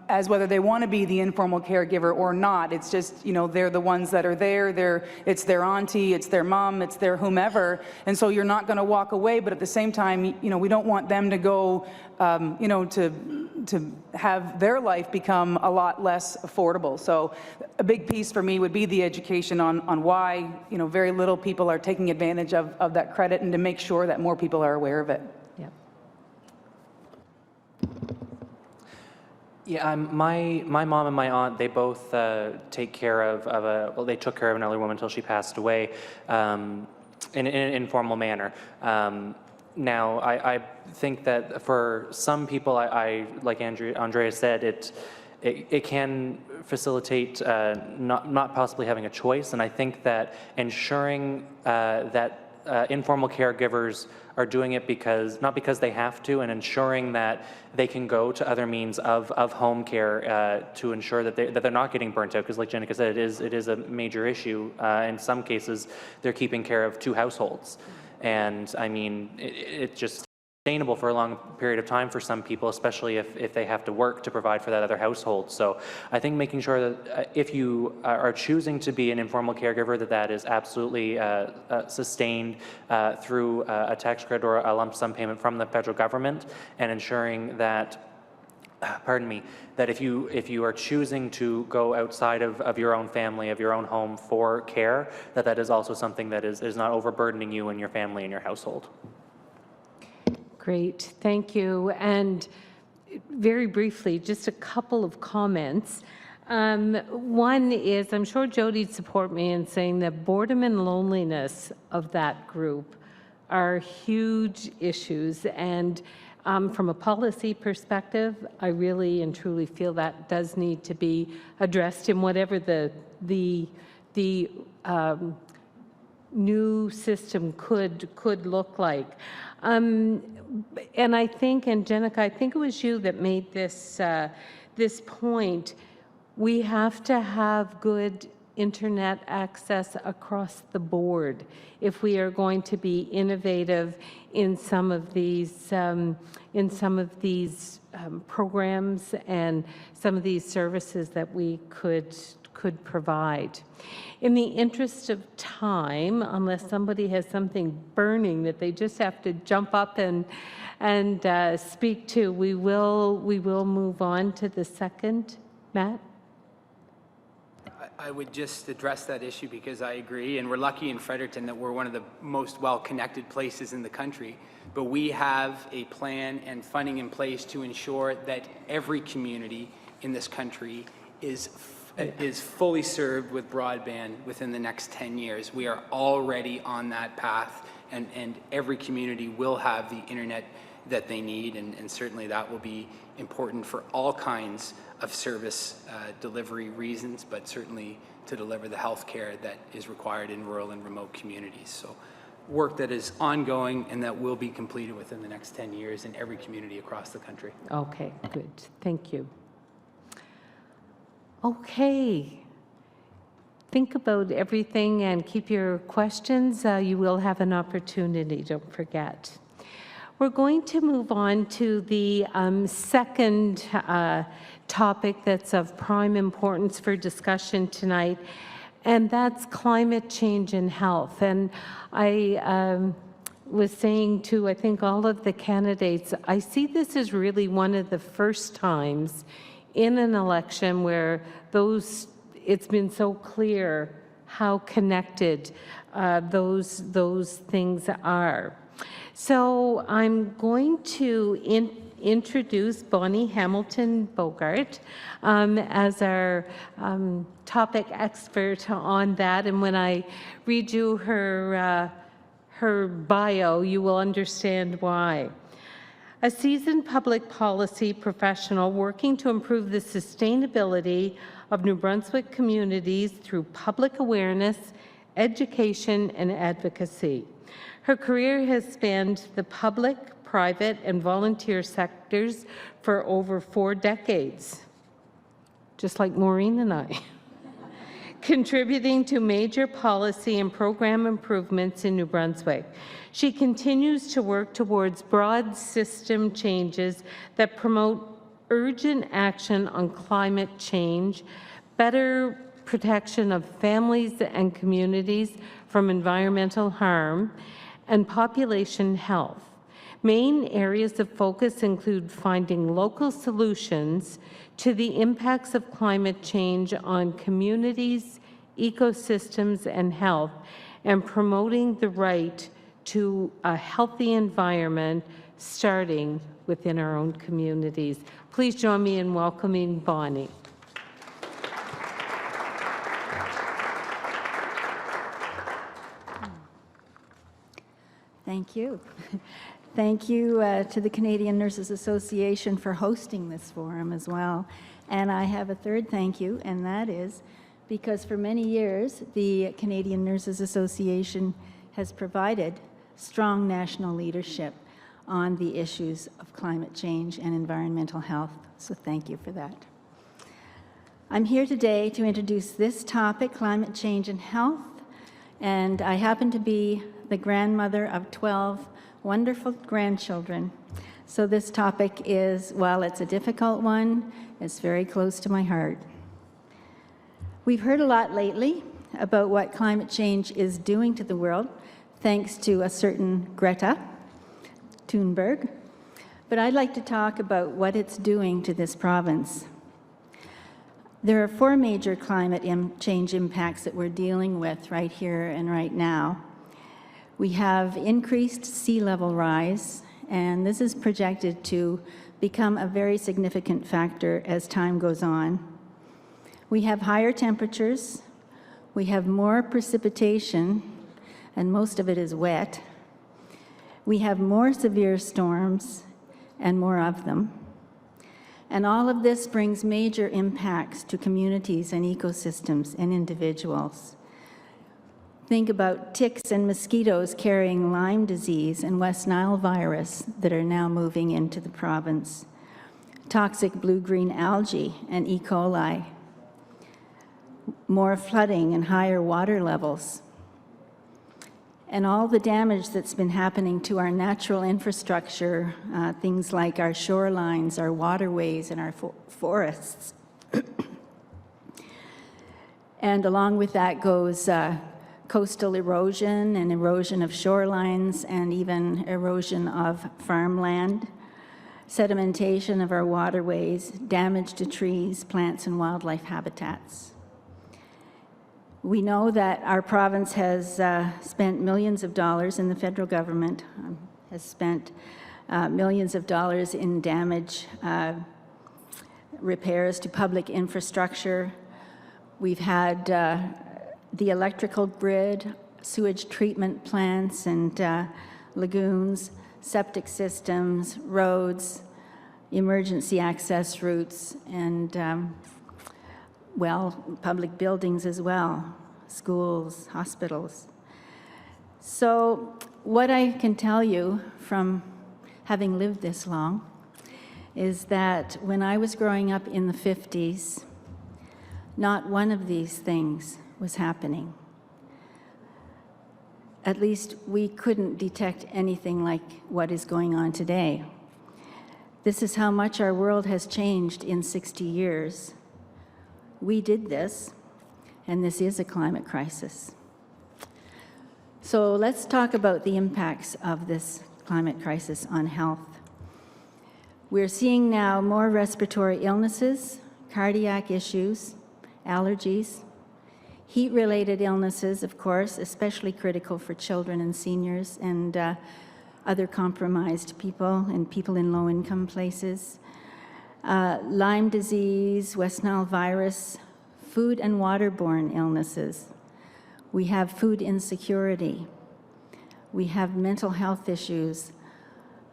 as whether they want to be the informal caregiver or not. It's just, they're the ones that are there. It's their auntie, it's their mom, it's their whomever. And so you're not going to walk away, but at the same time, we don't want them to go, to have their life become a lot less affordable. So a big piece for me would be the education on why, very little people are taking advantage of that credit, and to make sure that more people are aware of it. Yeah, my mom and my aunt, they both take care of they took care of an elderly woman until she passed away in an informal manner. Now, I think that for some people, I like Andrea said, it can facilitate not possibly having a choice. And I think that ensuring that informal caregivers are doing it not because they have to, and ensuring that they can go to other means of home care to ensure that they're not getting burnt out, because like Jenica said, it is a major issue. In some cases, they're keeping care of 2 households. And I mean, it's just sustainable for a long period of time for some people, especially if they have to work to provide for that other household. So I think making sure that if you are choosing to be an informal caregiver, that is absolutely sustained through a tax credit or a lump sum payment from the federal government, and ensuring that that if you are choosing to go outside of your own family, of your own home for care, that is also something that is not overburdening you and your family and your household. Great, thank you. And very briefly, just a couple of comments. One is, I'm sure Jody'd support me in saying that boredom and loneliness of that group are huge issues. And from a policy perspective, I really and truly feel that does need to be addressed in whatever the new system could look like. And I think, and Jenica, I think it was you that made this point. We have to have good internet access across the board if we are going to be innovative in some of these programs and some of these services that we could provide. In the interest of time, unless somebody has something burning that they just have to jump up and speak to, we will move on to the second. Matt? I would just address that issue because I agree, and we're lucky in Fredericton that we're one of the most well-connected places in the country, but we have a plan and funding in place to ensure that every community in this country is fully served with broadband within the next 10 years. We are already on that path, and every community will have the internet that they need, and certainly that will be important for all kinds of service delivery reasons, but certainly to deliver the health care that is required in rural and remote communities. So work that is ongoing and that will be completed within the next 10 years in every community across the country. Okay, good. Thank you. Okay. Think about everything and keep your questions. You will have an opportunity, don't forget. We're going to move on to the second topic that's of prime importance for discussion tonight, and that's climate change and health. And I was saying to, I think, all of the candidates, I see this as really one of the first times in an election where it's been so clear how connected those things are. So I'm going to introduce Bonnie Hamilton Bogart as our topic expert on that. And when I read you her bio, you will understand why. A seasoned public policy professional working to improve the sustainability of New Brunswick communities through public awareness, education, and advocacy. Her career has spanned the public, private, and volunteer sectors for over 4 decades, just like Maureen and I, contributing to major policy and program improvements in New Brunswick. She continues to work towards broad system changes that promote urgent action on climate change, better protection of families and communities from environmental harm, and population health. Main areas of focus include finding local solutions to the impacts of climate change on communities, ecosystems, and health, and promoting the right to a healthy environment, starting within our own communities. Please join me in welcoming Bonnie. Thank you. Thank you to the Canadian Nurses Association for hosting this forum as well. And I have a third thank you, and that is because for many years, the Canadian Nurses Association has provided strong national leadership on the issues of climate change and environmental health. So thank you for that. I'm here today to introduce this topic, climate change and health, and I happen to be the grandmother of 12 wonderful grandchildren. So this topic is, while it's a difficult one, it's very close to my heart. We've heard a lot lately about what climate change is doing to the world, thanks to a certain Greta Thunberg, but I'd like to talk about what it's doing to this province. There are 4 major climate change impacts that we're dealing with right here and right now. We have increased sea level rise, and this is projected to become a very significant factor as time goes on. We have higher temperatures, we have more precipitation, and most of it is wet. We have more severe storms, and more of them. And all of this brings major impacts to communities and ecosystems and individuals. Think about ticks and mosquitoes carrying Lyme disease and West Nile virus that are now moving into the province. Toxic blue-green algae and E. coli. More flooding and higher water levels. And all the damage that's been happening to our natural infrastructure, things like our shorelines, our waterways, and our forests. And along with that goes coastal erosion and erosion of shorelines and even erosion of farmland, sedimentation of our waterways, damage to trees, plants, and wildlife habitats. We know that our province has spent millions of dollars, and the federal government has spent millions of dollars in damage repairs to public infrastructure. We've had the electrical grid, sewage treatment plants and lagoons, septic systems, roads, emergency access routes, and public buildings as well, schools, hospitals. So what I can tell you from having lived this long is that when I was growing up in the 50s, not one of these things was happening. At least we couldn't detect anything like what is going on today. This is how much our world has changed in 60 years. We did this, and this is a climate crisis. So let's talk about the impacts of this climate crisis on health. We're seeing now more respiratory illnesses, cardiac issues, allergies, heat-related illnesses, of course, especially critical for children and seniors and other compromised people and people in low-income places. Lyme disease, West Nile virus, food and waterborne illnesses. We have food insecurity. We have mental health issues,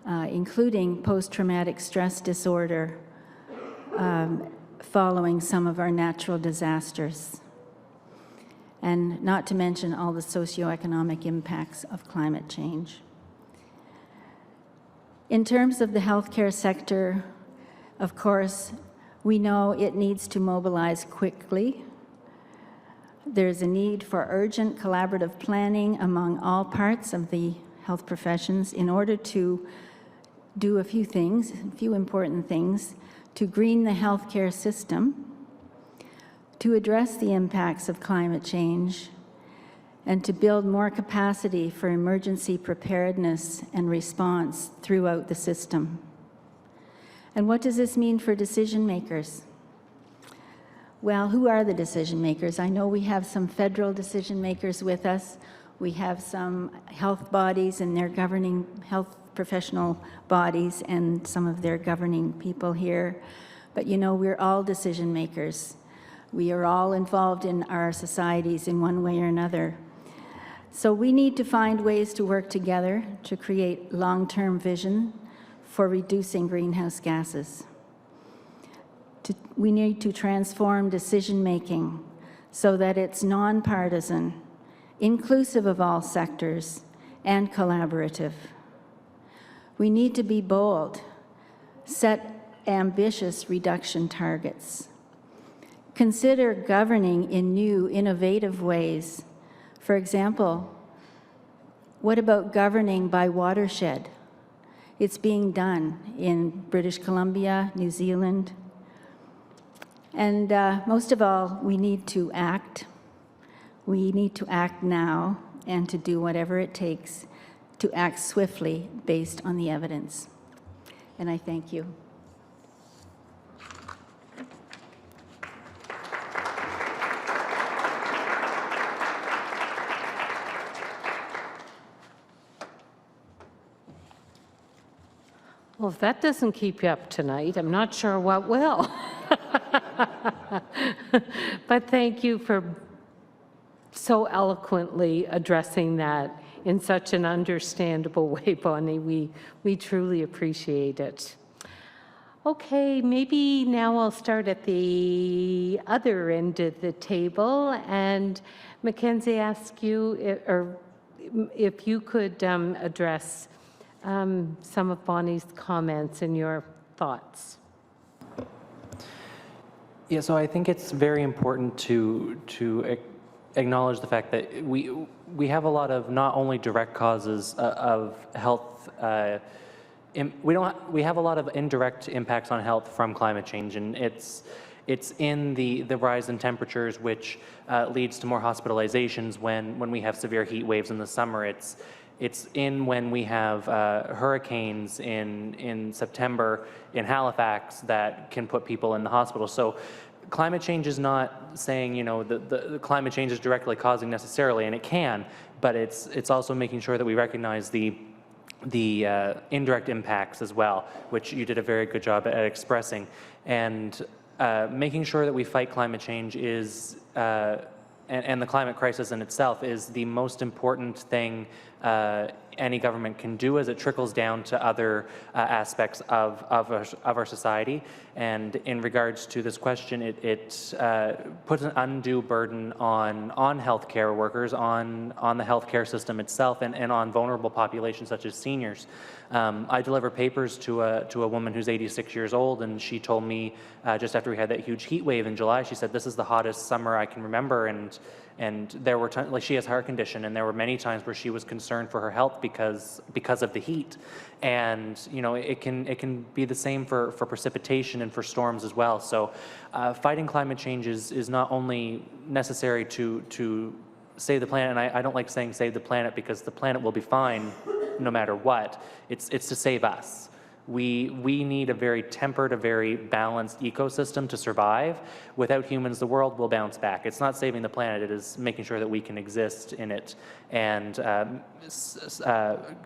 including post-traumatic stress disorder following some of our natural disasters. And not to mention all the socioeconomic impacts of climate change. In terms of the healthcare sector, of course, we know it needs to mobilize quickly. There's a need for urgent collaborative planning among all parts of the health professions in order to do a few things, a few important things, to green the healthcare system, to address the impacts of climate change, and to build more capacity for emergency preparedness and response throughout the system. And what does this mean for decision makers? Well, who are the decision makers? I know we have some federal decision makers with us. We have some health bodies and their governing health professional bodies and some of their governing people here. But you know, we're all decision makers. We are all involved in our societies in one way or another. So we need to find ways to work together to create long-term vision for reducing greenhouse gases. We need to transform decision-making so that it's nonpartisan, inclusive of all sectors, and collaborative. We need to be bold, set ambitious reduction targets. Consider governing in new, innovative ways. For example, what about governing by watershed? It's being done in British Columbia, New Zealand. And most of all, we need to act. We need to act now and to do whatever it takes to act swiftly based on the evidence. And I thank you. Well, if that doesn't keep you up tonight, I'm not sure what will. But thank you for so eloquently addressing that in such an understandable way, Bonnie. We truly appreciate it. Okay, maybe now I'll start at the other end of the table, and Mackenzie, ask you if you could address some of Bonnie's comments and your thoughts. Yeah, so I think it's very important to acknowledge the fact that we have a lot of not only direct causes of health, we have a lot of indirect impacts on health from climate change, and it's in the rise in temperatures, which leads to more hospitalizations when we have severe heat waves in the summer. It's in when we have hurricanes in September in Halifax that can put people in the hospital. So climate change is not saying, you know, the climate change is directly causing necessarily, and it can, but it's also making sure that we recognize the indirect impacts as well, which you did a very good job at expressing. And making sure that we fight climate change is, and the climate crisis in itself is the most important thing any government can do as it trickles down to other aspects of our society. And in regards to this question, it puts an undue burden on healthcare workers, on the healthcare system itself, and on vulnerable populations such as seniors. I deliver papers to a woman who's 86 years old, and she told me just after we had that huge heat wave in July, she said, "This is the hottest summer I can remember," and there were times, like, she has a heart condition, and there were many times where she was concerned for her health because of the heat. And you know, it can be the same for precipitation and for storms as well. So fighting climate change is not only necessary to save the planet, and I don't like saying save the planet because the planet will be fine no matter what. It's to save us. We need a very tempered, a very balanced ecosystem to survive. Without humans, the world will bounce back. It's not saving the planet, it is making sure that we can exist in it. And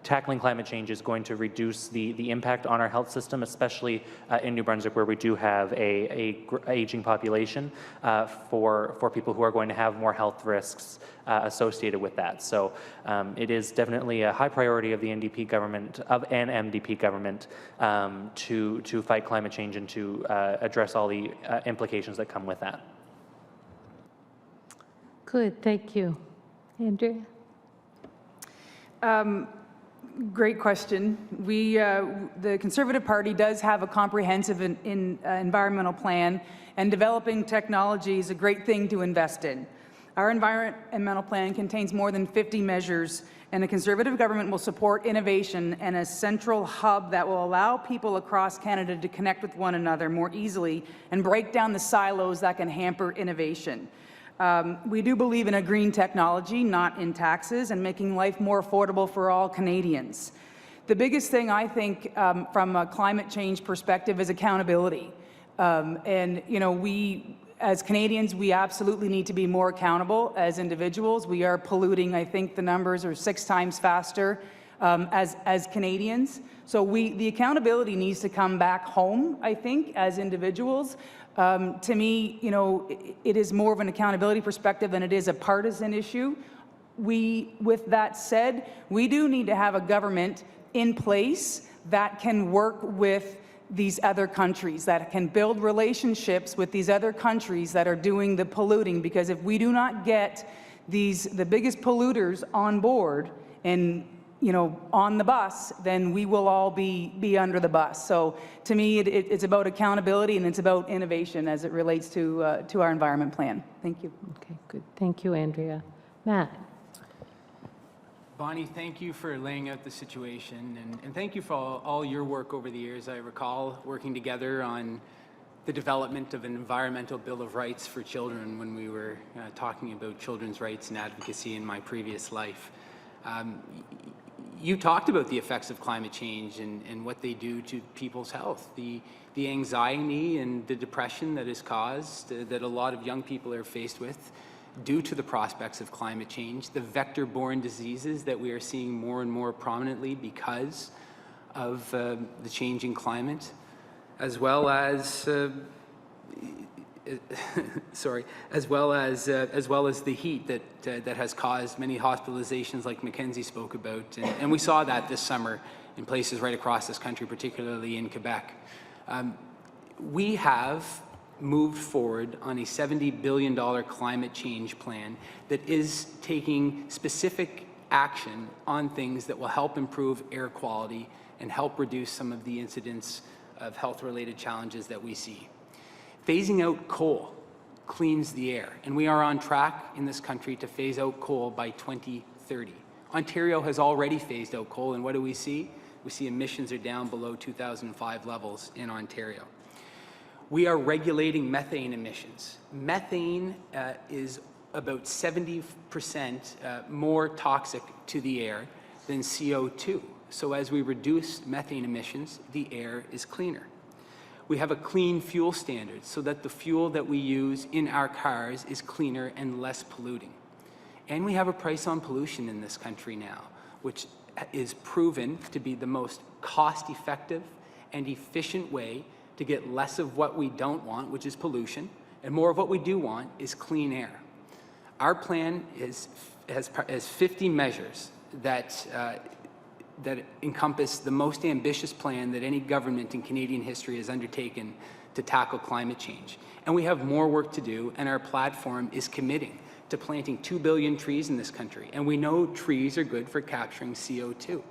tackling climate change is going to reduce the impact on our health system, especially in New Brunswick, where we do have a aging population for people who are going to have more health risks associated with that. So it is definitely a high priority of the NDP government, of an MDP government, to fight climate change and to address all the implications that come with that. Good, thank you. Andrea? Great question. The Conservative Party does have a comprehensive environmental plan, and developing technology is a great thing to invest in. Our environmental plan contains more than 50 measures, and the Conservative government will support innovation and a central hub that will allow people across Canada to connect with one another more easily and break down the silos that can hamper innovation. We do believe in a green technology, not in taxes, and making life more affordable for all Canadians. The biggest thing, I think, from a climate change perspective is accountability. And, you know, as Canadians, we absolutely need to be more accountable as individuals. We are polluting, I think the numbers are 6 times faster as Canadians. So the accountability needs to come back home, I think, as individuals. To me, you know, it is more of an accountability perspective than it is a partisan issue. with that said, we do need to have a government in place that can work with these other countries, that can build relationships with these other countries that are doing the polluting, because if we do not get the biggest polluters on board and on the bus, then we will all be under the bus. So to me, it's about accountability and it's about innovation as it relates to our environment plan. Thank you. Okay, good. Thank you, Andrea. Matt. Bonnie, thank you for laying out the situation, and thank you for all your work over the years. I recall working together on the development of an environmental Bill of Rights for children when we were talking about children's rights and advocacy in my previous life. You talked about the effects of climate change and what they do to people's health, the anxiety and the depression that is caused, that a lot of young people are faced with due to the prospects of climate change, the vector-borne diseases that we are seeing more and more prominently because of the changing climate, as well as as well as the heat that has caused many hospitalizations, like Mackenzie spoke about, and we saw that this summer in places right across this country, particularly in Quebec. We have moved forward on a $70 billion climate change plan that is taking specific action on things that will help improve air quality and help reduce some of the incidents of health-related challenges that we see. Phasing out coal cleans the air, and we are on track in this country to phase out coal by 2030. Ontario has already phased out coal, and what do we see? We see emissions are down below 2005 levels in Ontario. We are regulating methane emissions. Methane is about 70% more toxic to the air than CO2. So as we reduce methane emissions, the air is cleaner. We have a clean fuel standard so that the fuel that we use in our cars is cleaner and less polluting. And we have a price on pollution in this country now, which is proven to be the most cost-effective and efficient way to get less of what we don't want, which is pollution, and more of what we do want is clean air. Our plan has 50 measures that encompass the most ambitious plan that any government in Canadian history has undertaken to tackle climate change. And we have more work to do, and our platform is committing to planting 2 billion trees in this country. And we know trees are good for capturing CO2.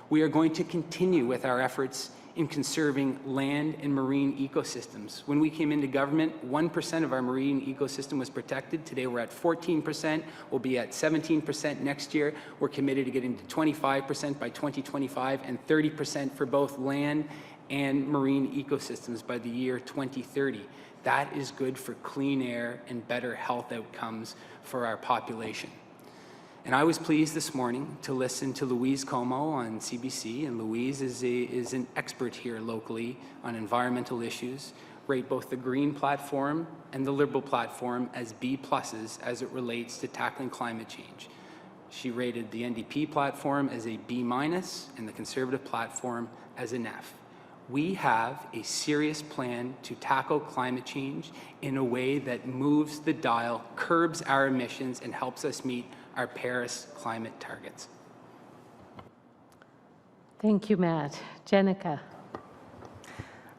We are going to continue with our efforts in conserving land and marine ecosystems. When we came into government, 1% of our marine ecosystem was protected. Today we're at 14%. We'll be at 17% next year. We're committed to getting to 25% by 2025 and 30% for both land and marine ecosystems by the year 2030. That is good for clean air and better health outcomes for our population. And I was pleased this morning to listen to Louise Como on CBC, and Louise is an expert here locally on environmental issues, rate both the Green platform and the Liberal platform as B+ as it relates to tackling climate change. She rated the NDP platform as a B- and the Conservative platform as an F. We have a serious plan to tackle climate change in a way that moves the dial, curbs our emissions, and helps us meet our Paris climate targets. Thank you, Matt. Jenica.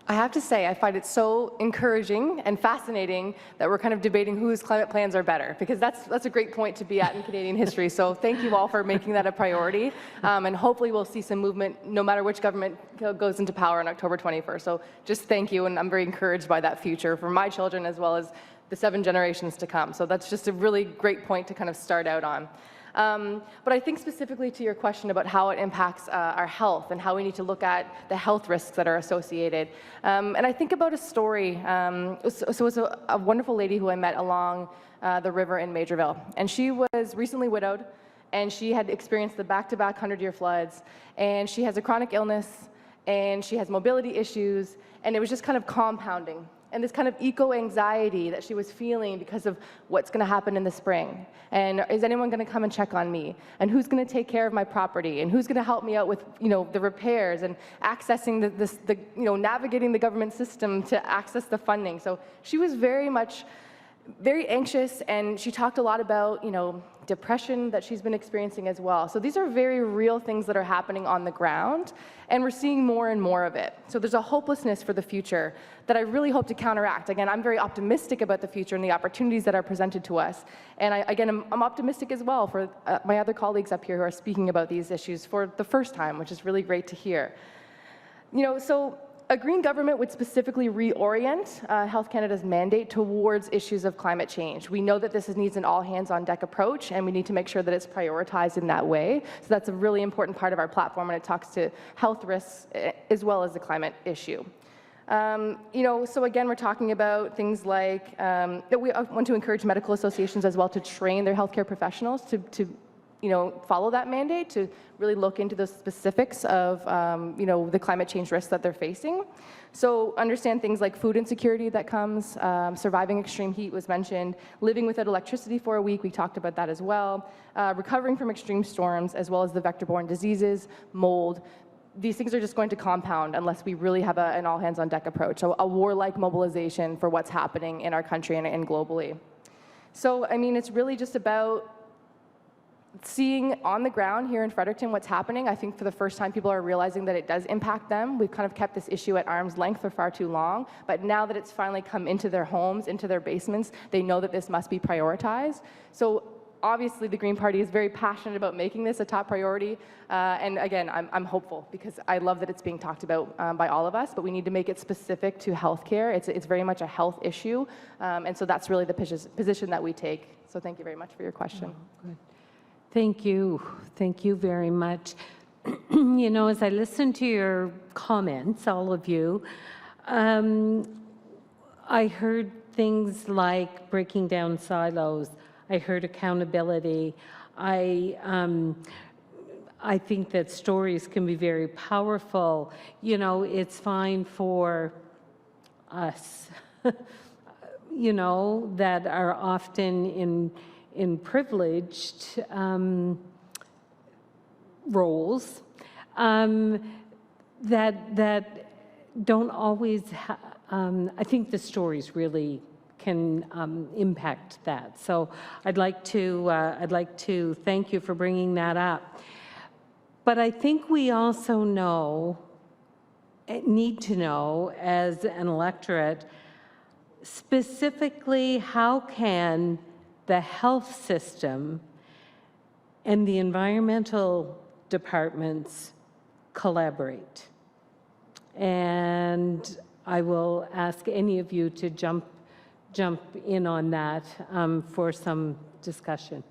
I have to say, I find it so encouraging and fascinating that we're kind of debating whose climate plans are better, because that's a great point to be at in Canadian history. So thank you all for making that a priority, and hopefully we'll see some movement no matter which government goes into power on October 21st. So just thank you, and I'm very encouraged by that future for my children as well as the 7 generations to come. So that's just a really great point to kind of start out on. But I think specifically to your question about how it impacts our health and how we need to look at the health risks that are associated. And I think about a story. So it was a wonderful lady who I met along the river in Majorville. And she was recently widowed, and she had experienced the back-to-back 100-year floods. And she has a chronic illness, and she has mobility issues, and it was just kind of compounding. And this kind of eco-anxiety that she was feeling because of what's going to happen in the spring. And is anyone going to come and check on me? And who's going to take care of my property? And who's going to help me out with, the repairs and accessing navigating the government system to access the funding? So she was very much very anxious, and she talked a lot about, depression that she's been experiencing as well. So these are very real things that are happening on the ground, and we're seeing more and more of it. So there's a hopelessness for the future that I really hope to counteract. Again, I'm very optimistic about the future and the opportunities that are presented to us. And I'm optimistic as well for my other colleagues up here who are speaking about these issues for the first time, which is really great to hear. So a green government would specifically reorient Health Canada's mandate towards issues of climate change. We know that this needs an all-hands-on-deck approach, and we need to make sure that it's prioritized in that way. So that's a really important part of our platform, and it talks to health risks as well as the climate issue. So again, we're talking about things like that we want to encourage medical associations as well to train their healthcare professionals to follow that mandate, to really look into the specifics of, the climate change risks that they're facing. So understand things like food insecurity that comes, surviving extreme heat was mentioned, living without electricity for a week, we talked about that as well, recovering from extreme storms, as well as the vector-borne diseases, mold. These things are just going to compound unless we really have an all-hands-on-deck approach, a warlike mobilization for what's happening in our country and globally. So, it's really just about seeing on the ground here in Fredericton what's happening. I think for the first time people are realizing that it does impact them. We've kind of kept this issue at arm's length for far too long, but now that it's finally come into their homes, into their basements, they know that this must be prioritized. So obviously the Green Party is very passionate about making this a top priority, and again, I'm hopeful because I love that it's being talked about by all of us, but we need to make it specific to healthcare. It's very much a health issue, and so that's really the position that we take. So thank you very much for your question. Oh, good. Thank you. Thank you very much. As I listen to your comments, all of you, I heard things like breaking down silos. I heard accountability. I think that stories can be very powerful. It's fine for us, that are often in privileged roles that don't always I think the stories really can impact that. So I'd like to thank you for bringing that up. But I think we also need to know as an electorate specifically how can the health system and the environmental departments collaborate. And I will ask any of you to jump in on that for some discussion.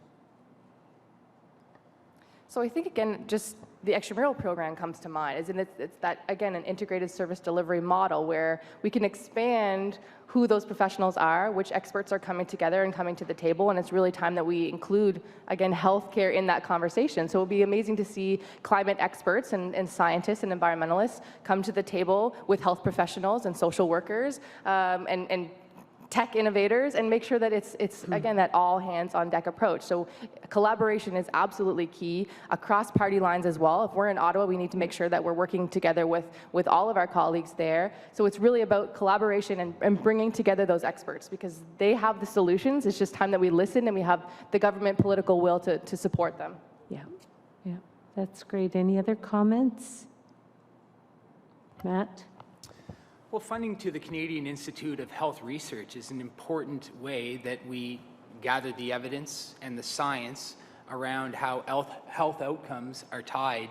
So I think, again, just the extramural program comes to mind. It's that, again, an integrated service delivery model where we can expand who those professionals are, which experts are coming together and coming to the table, and it's really time that we include, again, healthcare in that conversation. So it would be amazing to see climate experts and scientists and environmentalists come to the table with health professionals and social workers and tech innovators, and make sure that it's again, that all hands on deck approach. So collaboration is absolutely key across party lines as well. If we're in Ottawa, we need to make sure that we're working together with all of our colleagues there. So it's really about collaboration and bringing together those experts because they have the solutions. It's just time that we listen and we have the government political will to support them. Yeah, that's great. Any other comments? Matt? Well, funding to the Canadian Institute of Health Research is an important way that we gather the evidence and the science around how health outcomes are tied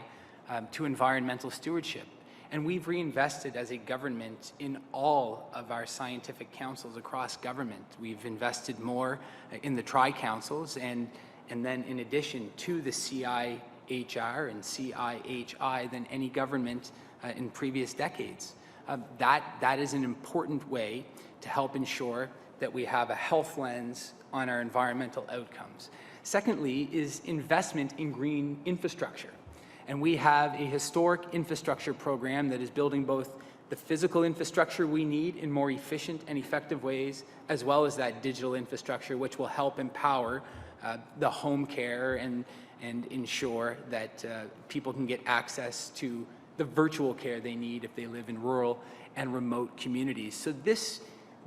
to environmental stewardship. And we've reinvested as a government in all of our scientific councils across government. We've invested more in the tri-councils and then in addition to the CIHR and CIHI than any government in previous decades. That is an important way to help ensure that we have a health lens on our environmental outcomes. Secondly is investment in green infrastructure. And we have a historic infrastructure program that is building both the physical infrastructure we need in more efficient and effective ways, as well as that digital infrastructure, which will help empower the home care and ensure that people can get access to the virtual care they need if they live in rural and remote communities. So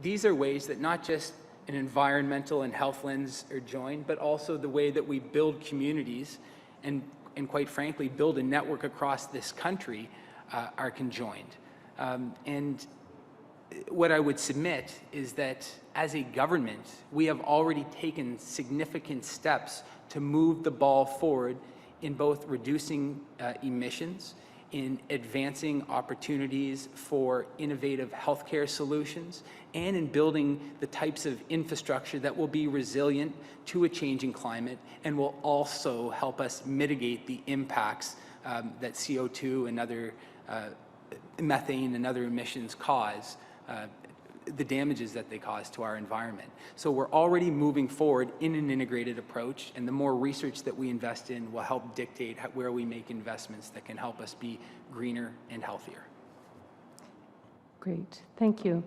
these are ways that not just an environmental and health lens are joined, but also the way that we build communities and quite frankly, build a network across this country are conjoined. And what I would submit is that as a government, we have already taken significant steps to move the ball forward in both reducing emissions, in advancing opportunities for innovative healthcare solutions, and in building the types of infrastructure that will be resilient to a changing climate and will also help us mitigate the impacts that CO2 and other methane and other emissions cause, the damages that they cause to our environment. So we're already moving forward in an integrated approach, and the more research that we invest in will help dictate where we make investments that can help us be greener and healthier. Great, thank you.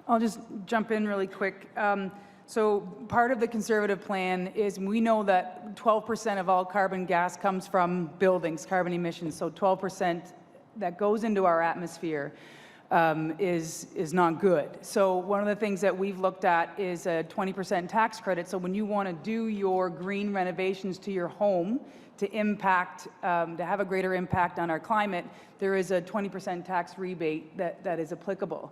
I'll just jump in really quick. So part of the Conservative plan is we know that 12% of all carbon gas comes from buildings, carbon emissions. So 12% that goes into our atmosphere is not good. So one of the things that we've looked at is a 20% tax credit. So when you want to do your green renovations to your home to impact, to have a greater impact on our climate, there is a 20% tax rebate that is applicable.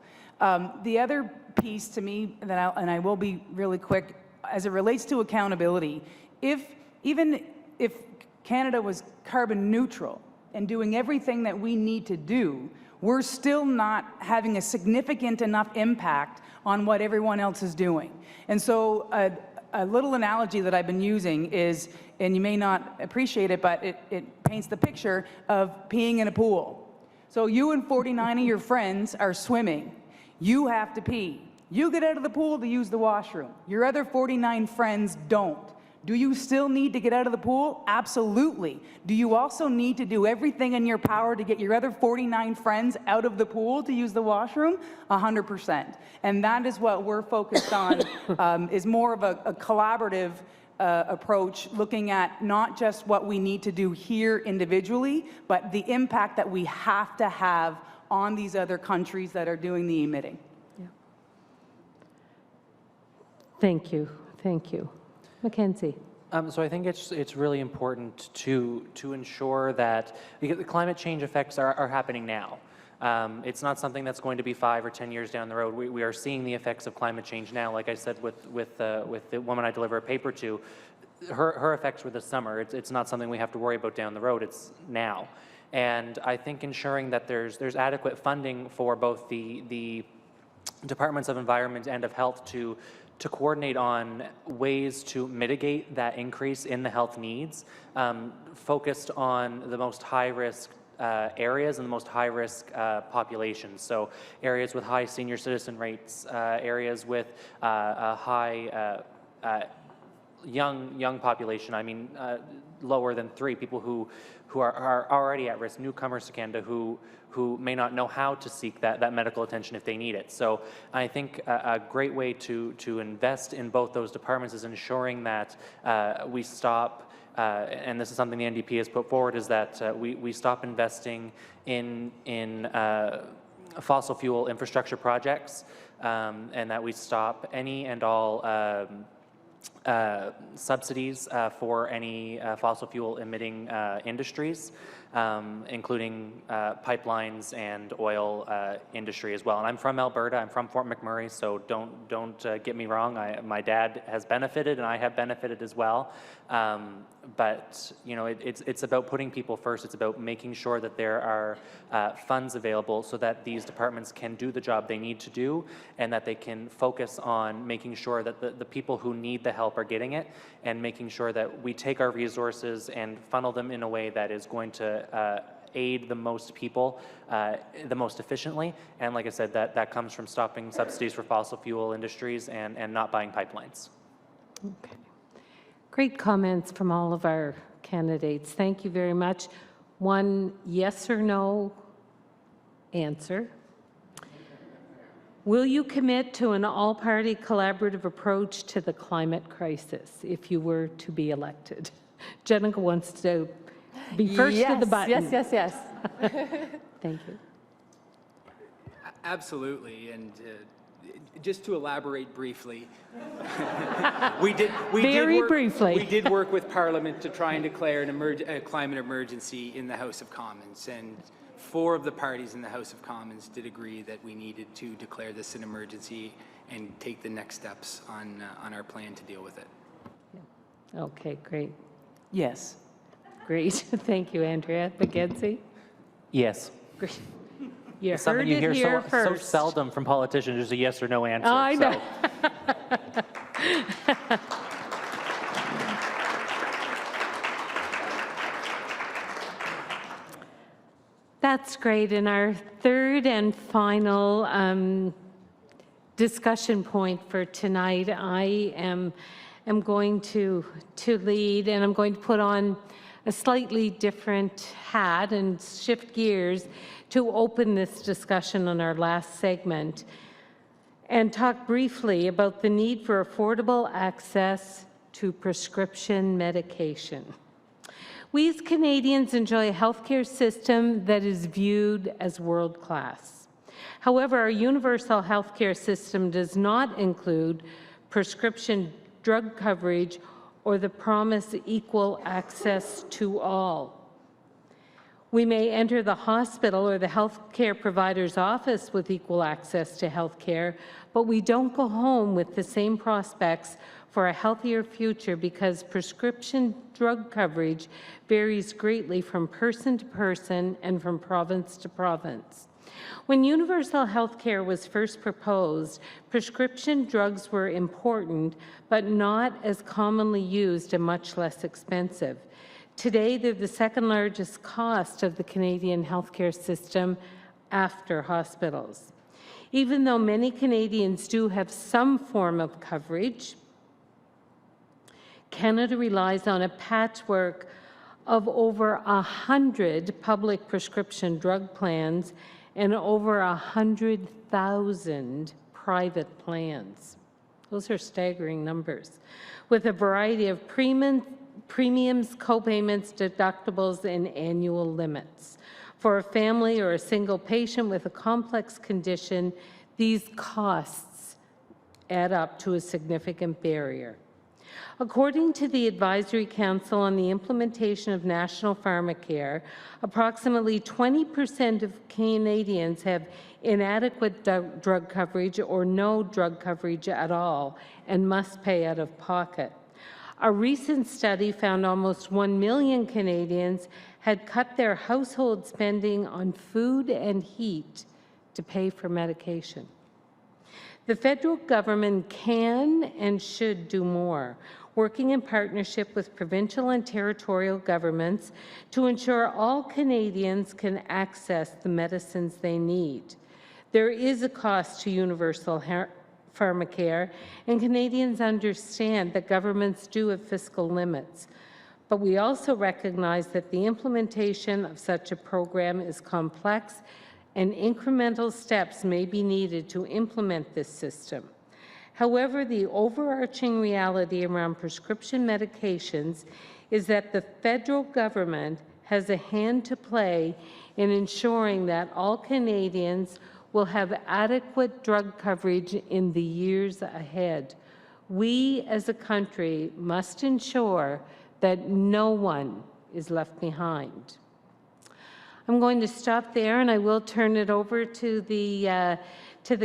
The other piece to me, and I will be really quick, as it relates to accountability, even if Canada was carbon neutral and doing everything that we need to do, we're still not having a significant enough impact on what everyone else is doing. And so a little analogy that I've been using is, and you may not appreciate it, but it paints the picture of peeing in a pool. So you and 49 of your friends are swimming. You have to pee. You get out of the pool to use the washroom. Your other 49 friends don't. Do you still need to get out of the pool? Absolutely. Do you also need to do everything in your power to get your other 49 friends out of the pool to use the washroom? 100%. And that is what we're focused on, is more of a collaborative approach, looking at not just what we need to do here individually, but the impact that we have to have on these other countries that are doing the emitting. Yeah. Thank you. Thank you. Mackenzie. So I think it's really important to ensure that, because the climate change effects are happening now. It's not something that's going to be 5 or 10 years down the road. We are seeing the effects of climate change now. Like I said, with the woman I deliver a paper to, her effects were this summer. It's not something we have to worry about down the road. It's now. And I think ensuring that there's adequate funding for both the Departments of Environment and of Health to coordinate on ways to mitigate that increase in the health needs, focused on the most high-risk areas and the most high-risk populations. So areas with high senior citizen rates, areas with a high young population. I mean, lower than 3 people who are already at risk, newcomers to Canada who may not know how to seek that medical attention if they need it. So I think a great way to invest in both those departments is ensuring that we stop, and this is something the NDP has put forward, is that we stop investing in fossil fuel infrastructure projects, and that we stop any and all subsidies for any fossil fuel emitting industries, including pipelines and oil industry as well. And I'm from Alberta. I'm from Fort McMurray, so don't get me wrong. My dad has benefited, and I have benefited as well. But you know, it's about putting people first. It's about making sure that there are funds available so that these departments can do the job they need to do, and that they can focus on making sure that the people who need the help are getting it, and making sure that we take our resources and funnel them in a way that is going to aid the most people the most efficiently. And like I said, that comes from stopping subsidies for fossil fuel industries and not buying pipelines. Okay. Great comments from all of our candidates. Thank you very much. One yes or no answer. Will you commit to an all-party collaborative approach to the climate crisis if you were to be elected? Jenica wants to be first to the button. Yes. Thank you. Absolutely, and Just to elaborate briefly, we did work with Parliament to try and declare a climate emergency in the House of Commons, and 4 of the parties in the House of Commons did agree that we needed to declare this an emergency and take the next steps on our plan to deal with it. Okay, great. Yes. Great. Thank you, Andrea. Mackenzie? Yes. Great. You It's something heard you it hear here so first. seldom from politicians, just a yes or no answer. I know. That's great. And our third and final discussion point for tonight, I am going to lead, and I'm going to put on a slightly different hat and shift gears to open this discussion on our last segment and talk briefly about the need for affordable access to prescription medication. We as Canadians enjoy a healthcare system that is viewed as world-class. However, our universal healthcare system does not include prescription drug coverage or the promise of equal access to all. We may enter the hospital or the healthcare provider's office with equal access to healthcare, but we don't go home with the same prospects for a healthier future because prescription drug coverage varies greatly from person to person and from province to province. When universal health care was first proposed, prescription drugs were important, but not as commonly used and much less expensive. Today, they're the second largest cost of the Canadian healthcare system after hospitals. Even though many Canadians do have some form of coverage, Canada relies on a patchwork of over 100 public prescription drug plans and over 100,000 private plans. Those are staggering numbers, with a variety of premiums, copayments, deductibles, and annual limits. For a family or a single patient with a complex condition, these costs add up to a significant barrier. According to the Advisory Council on the Implementation of National Pharmacare, approximately 20% of Canadians have inadequate drug coverage or no drug coverage at all and must pay out of pocket. A recent study found almost 1 million Canadians had cut their household spending on food and heat to pay for medication. The federal government can and should do more, working in partnership with provincial and territorial governments to ensure all Canadians can access the medicines they need. There is a cost to universal pharmacare, and Canadians understand that governments do have fiscal limits. But we also recognize that the implementation of such a program is complex and incremental steps may be needed to implement this system. However, the overarching reality around prescription medications is that the federal government has a hand to play in ensuring that all Canadians will have adequate drug coverage in the years ahead. We as a country must ensure that no one is left behind. I'm going to stop there, and I will turn it over to the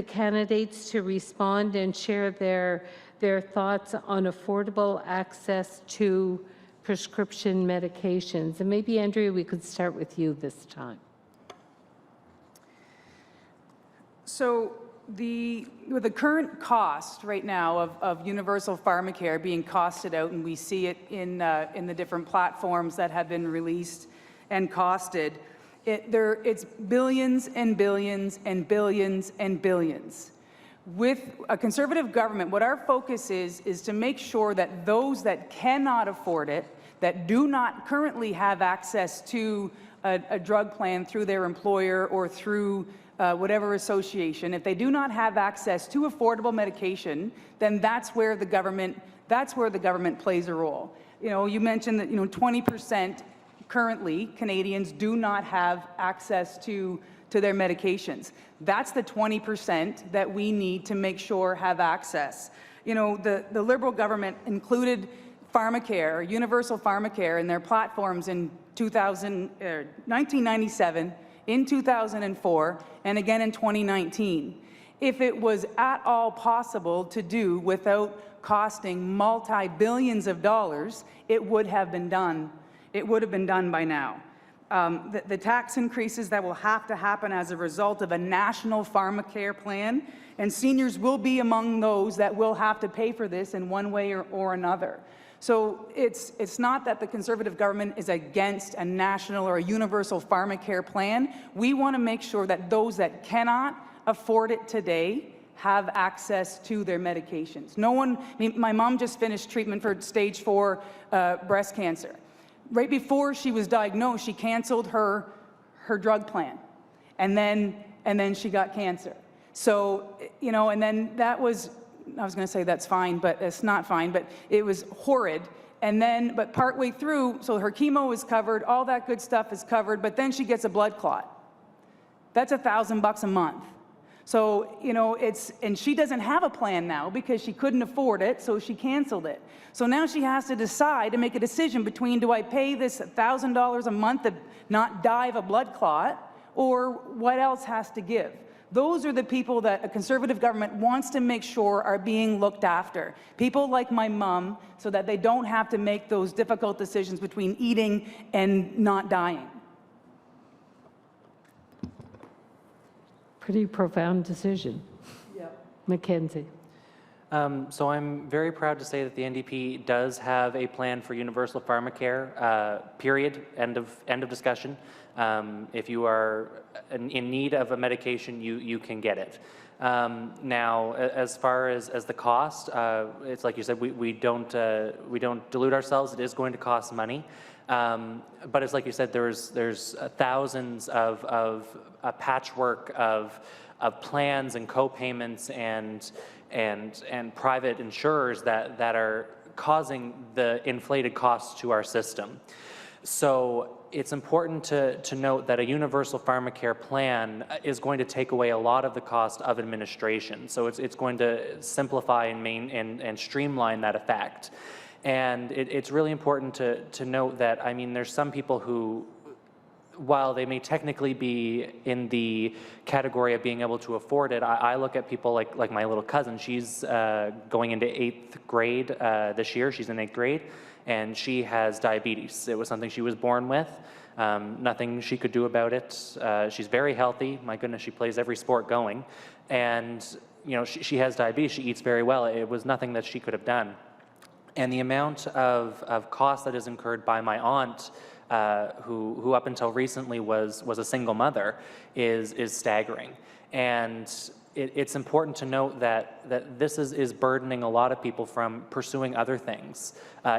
candidates to respond and share their thoughts on affordable access to prescription medications. And maybe, Andrea, we could start with you this time. So with the current cost right now of universal pharmacare being costed out, and we see it in the different platforms that have been released and costed, it's billions and billions and billions and billions. With a Conservative government, what our focus is to make sure that those that cannot afford it, that do not currently have access to a drug plan through their employer or through whatever association, if they do not have access to affordable medication, then that's where the government plays a role. You know, you mentioned that 20% currently Canadians do not have access to to their medications. That's the 20% that we need to make sure have access. You know, the Liberal government included pharmacare, universal pharmacare, in their platforms in 1997, in 2004, and again in 2019. If it was at all possible to do without costing multi-billions of dollars, it would have been done. It would have been done by now. The tax increases that will have to happen as a result of a national pharmacare plan, and seniors will be among those that will have to pay for this in one way or another. So it's not that the Conservative government is against a national or a universal pharmacare plan. We want to make sure that those that cannot afford it today have access to their medications. No one, I mean, my mom just finished treatment for stage 4 breast cancer. Right before she was diagnosed, she canceled her drug plan, and then she got cancer. So, you know, and then that was, I was going to say that's fine, but it's not fine, but it was horrid. And then, but partway through, so her chemo is covered, all that good stuff is covered, but then she gets a blood clot. That's $1,000 a month. So, you know, and she doesn't have a plan now because she couldn't afford it, so she canceled it. So now she has to decide to make a decision between, do I pay this $1,000 a month to not die of a blood clot, or what else has to give? Those are the people that a Conservative government wants to make sure are being looked after. People like my mom, so that they don't have to make those difficult decisions between eating and not dying. Pretty profound decision. Yep. Mackenzie. So I'm very proud to say that the NDP does have a plan for universal pharmacare, period, end of discussion. If you are in need of a medication, you can get it. Now, as far as the cost, it's like you said, we don't delude ourselves. It is going to cost money. But it's like you said, there's thousands of a patchwork of plans and co-payments and private insurers that are causing the inflated costs to our system. So it's important to note that a universal pharmacare plan is going to take away a lot of the cost of administration. So it's going to simplify and streamline that effect. And it's really important to note that, I mean, there's some people who, while they may technically be in the category of being able to afford it, I look at people like my little cousin. She's going into 8th grade this year. She's in 8th grade, and she has diabetes. It was something she was born with. Nothing she could do about it. She's very healthy. My goodness, she plays every sport going. And, you know, she has diabetes. She eats very well. It was nothing that she could have done. And the amount of cost that is incurred by my aunt, who up until recently was a single mother, is staggering. And it's important to note that this is burdening a lot of people from pursuing other things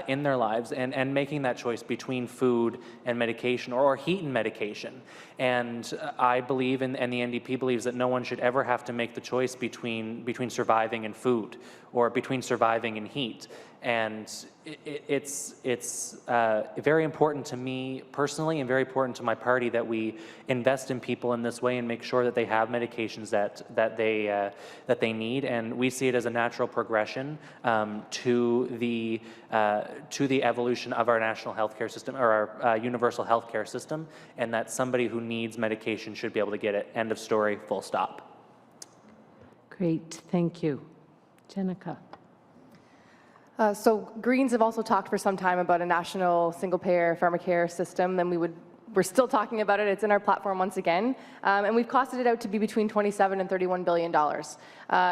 in their lives and making that choice between food and medication, or heat and medication. And I believe, and the NDP believes, that no one should ever have to make the choice between surviving and food, or between surviving and heat. And it's very important to me personally, and very important to my party, that we invest in people in this way and make sure that they have medications that they need. And we see it as a natural progression to the evolution of our national healthcare system, or our universal healthcare system, and that somebody who needs medication should be able to get it. End of story. Full stop. Great, thank you. Jenica. So Greens have also talked for some time about a national single-payer pharmacare system. Then we're still talking about it. It's in our platform once again, and we've costed it out to be between $27 and $31 billion.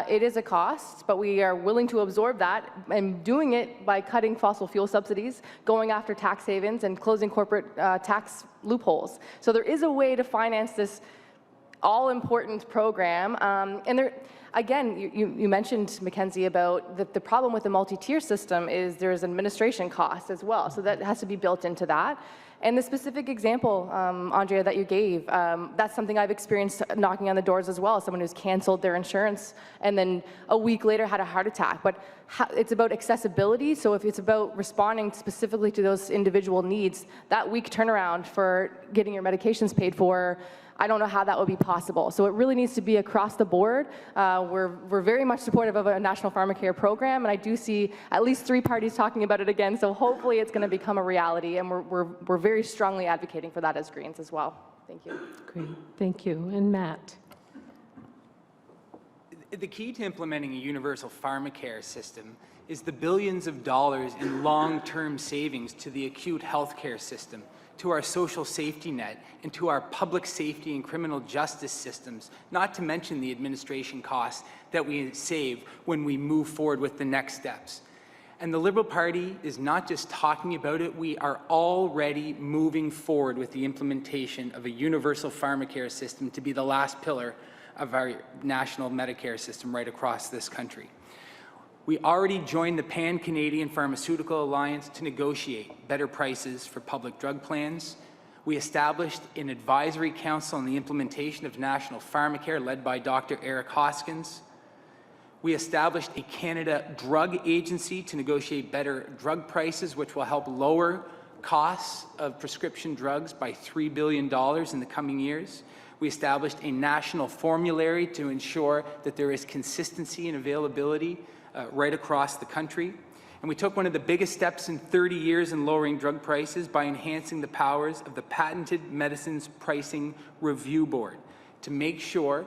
It is a cost, but we are willing to absorb that, and doing it by cutting fossil fuel subsidies, going after tax havens, and closing corporate tax loopholes. So there is a way to finance this all-important program, and there. Again, you mentioned, Mackenzie, about the problem with the multi-tier system is there's administration costs as well, so that has to be built into that. And the specific example, Andrea, that you gave, that's something I've experienced knocking on the doors as well, someone who's canceled their insurance and then a week later had a heart attack. But it's about accessibility, so if it's about responding specifically to those individual needs, that week turnaround for getting your medications paid for, I don't know how that would be possible. So it really needs to be across the board. We're very much supportive of a national pharmacare program, and I do see at least 3 parties talking about it again, so hopefully it's going to become a reality, and we're very strongly advocating for that as Greens as well. Thank you. Great, thank you. And Matt? The key to implementing a universal pharmacare system is the billions of dollars in long-term savings to the acute healthcare system, to our social safety net, and to our public safety and criminal justice systems, not to mention the administration costs that we save when we move forward with the next steps. And the Liberal Party is not just talking about it, we are already moving forward with the implementation of a universal pharmacare system to be the last pillar of our national Medicare system right across this country. We already joined the Pan-Canadian Pharmaceutical Alliance to negotiate better prices for public drug plans. We established an advisory council on the implementation of national pharmacare led by Dr. Eric Hoskins. We established a Canada Drug Agency to negotiate better drug prices, which will help lower costs of prescription drugs by $3 billion in the coming years. We established a national formulary to ensure that there is consistency and availability right across the country. And we took one of the biggest steps in 30 years in lowering drug prices by enhancing the powers of the Patented Medicines Pricing Review Board to make sure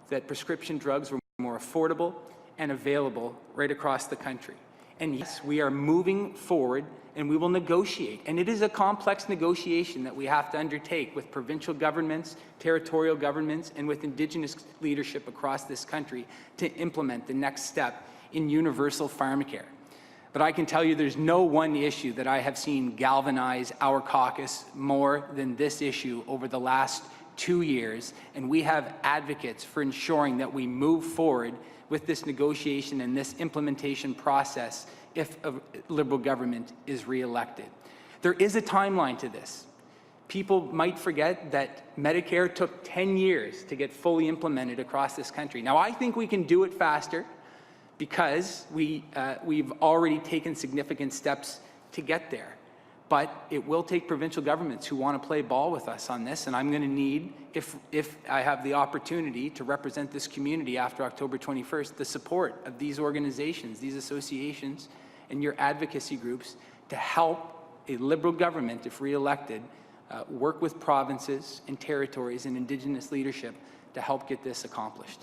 that prescription drugs were more affordable and available right across the country. And yes, we are moving forward and we will negotiate. And it is a complex negotiation that we have to undertake with provincial governments, territorial governments, and with Indigenous leadership across this country to implement the next step in universal pharmacare. But I can tell you there's no one issue that I have seen galvanize our caucus more than this issue over the last 2 years, and we have advocates for ensuring that we move forward with this negotiation and this implementation process if a Liberal government is re-elected. There is a timeline to this. People might forget that Medicare took 10 years to get fully implemented across this country. Now, I think we can do it faster because we've already taken significant steps to get there. But it will take provincial governments who want to play ball with us on this, and I'm going to need, if I have the opportunity to represent this community after October 21st, the support of these organizations, these associations, and your advocacy groups to help a Liberal government, if re-elected, work with provinces and territories and Indigenous leadership to help get this accomplished.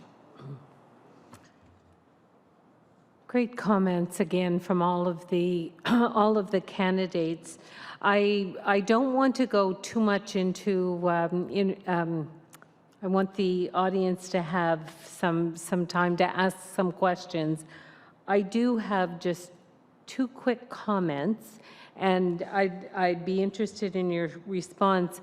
Great comments again from all of the candidates. I don't want to go too much into. I want the audience to have some time to ask some questions. I do have just 2 quick comments, and I'd be interested in your response.